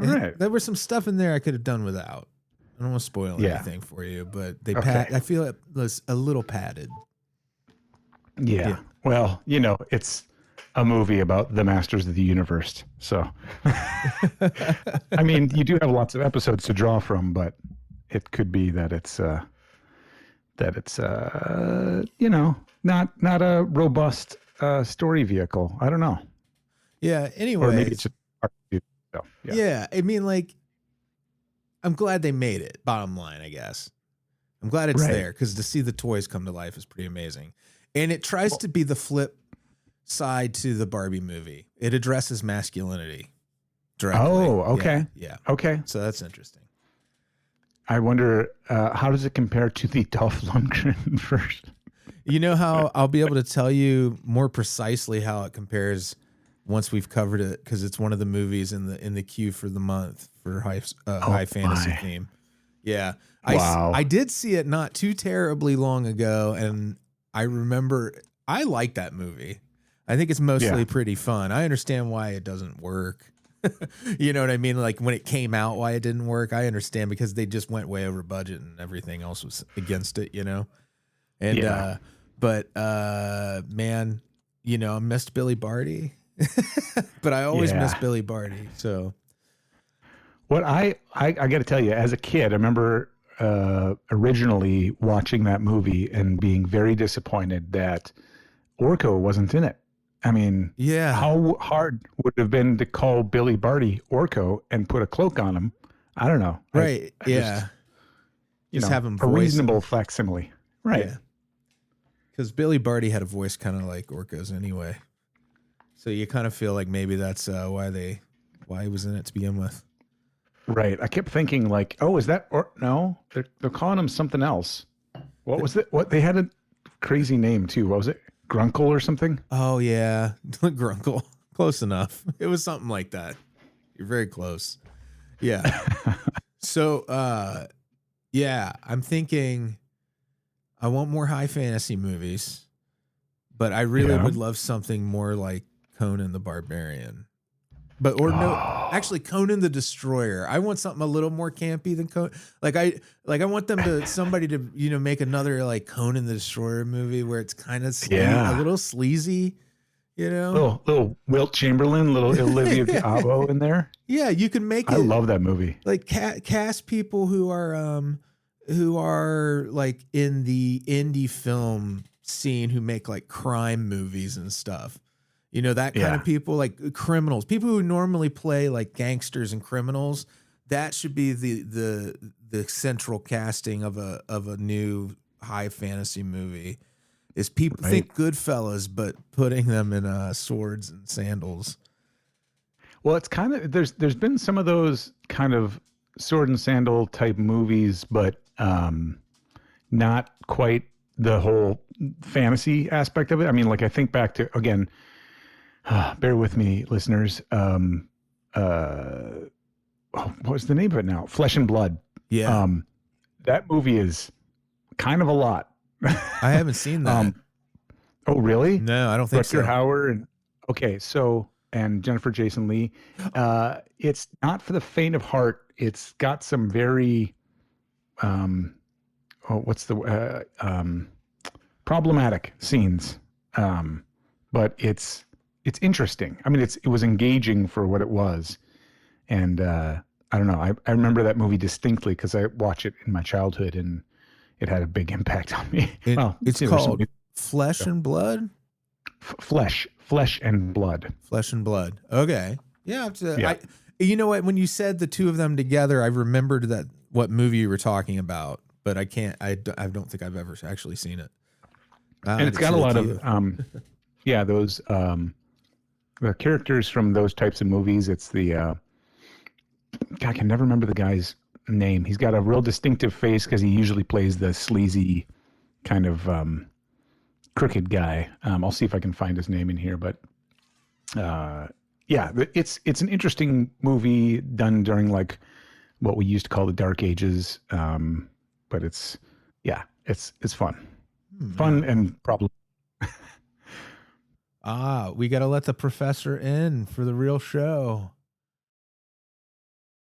All right. There was some stuff in there I could have done without. I don't want to spoil anything for you, but I feel it was a little padded. Yeah. Well, it's a movie about the Masters of the Universe. So, I mean, you do have lots of episodes to draw from, but it could be that it's not a robust story vehicle. I don't know. Yeah. Anyway, or maybe it's just so, yeah. I mean, I'm glad they made it. Bottom line, I guess. I'm glad it's there because to see the toys come to life is pretty amazing. And it tries to be the flip side to the Barbie movie. It addresses masculinity directly. Oh, okay. Yeah. Okay. So that's interesting. I wonder, how does it compare to the Dolph Lundgren version? You know how I'll be able to tell you more precisely how it compares once we've covered it, because it's one of the movies in the queue for the month for high fantasy theme. Yeah, Wow. I did see it not too terribly long ago, and I remember I like that movie. I think it's mostly pretty fun. I understand why it doesn't work. You know what I mean? Like when it came out, why it didn't work. I understand because they just went way over budget and everything else was against it, you know? And, man, you know, I missed Billy Barty, but I always miss Billy Barty. So what I got to tell you, as a kid, I remember originally watching that movie and being very disappointed that Orko wasn't in it. I mean, how hard would it have been to call Billy Barty Orko and put a cloak on him? I don't know. Right. I just have him a reasonable facsimile. Right. Yeah. Because Billy Barty had a voice kind of like Orko's anyway. So you kind of feel like maybe that's why he was in it to begin with. Right. I kept thinking like, oh, is that no? They're calling him something else. What was it? What they had a crazy name too. What was it? Grunkle or something? Oh yeah, Grunkle. Close enough. It was something like that. You're very close. Yeah. So, I'm thinking I want more high fantasy movies, but I really would love something more like Conan the Barbarian. But actually Conan the Destroyer. I want something a little more campy than Conan. I want them to somebody to make another like Conan the Destroyer movie where it's kind of a little sleazy, little Wilt Chamberlain, little Olivia D'Abo in there. Yeah, you can make it. I love that movie. Like cast people who are like in the indie film scene who make like crime movies and stuff. That kind of people, like criminals, people who normally play like gangsters and criminals. That should be the central casting of a new high fantasy movie. Is people think Goodfellas, but putting them in swords and sandals. Well, it's kind of there's been some of those kind of sword and sandal type movies, but not quite the whole fantasy aspect of it. I mean, like I think back to again. Bear with me, listeners. What was the name of it now? Flesh and Blood. Yeah. That movie is kind of a lot. I haven't seen that. Oh, really? No, I don't think so. Rutger Hauer and Jennifer Jason Leigh. It's not for the faint of heart. It's got some very, problematic scenes. But it's interesting. I mean, it was engaging for what it was. And I don't know. I remember that movie distinctly because I watched it in my childhood and it had a big impact on me. It's called Flesh and Blood? Flesh and Blood. Flesh and Blood. Okay. Yeah. You know what? When you said the two of them together, I remembered what movie you were talking about, but I don't think I've ever actually seen it. And it's got a lot of, those, the characters from those types of movies. It's I can never remember the guy's name. He's got a real distinctive face because he usually plays the sleazy kind of crooked guy. I'll see if I can find his name in here, but it's an interesting movie done during like what we used to call the Dark Ages. But it's fun. Fun and problem. We got to let the professor in for the real show.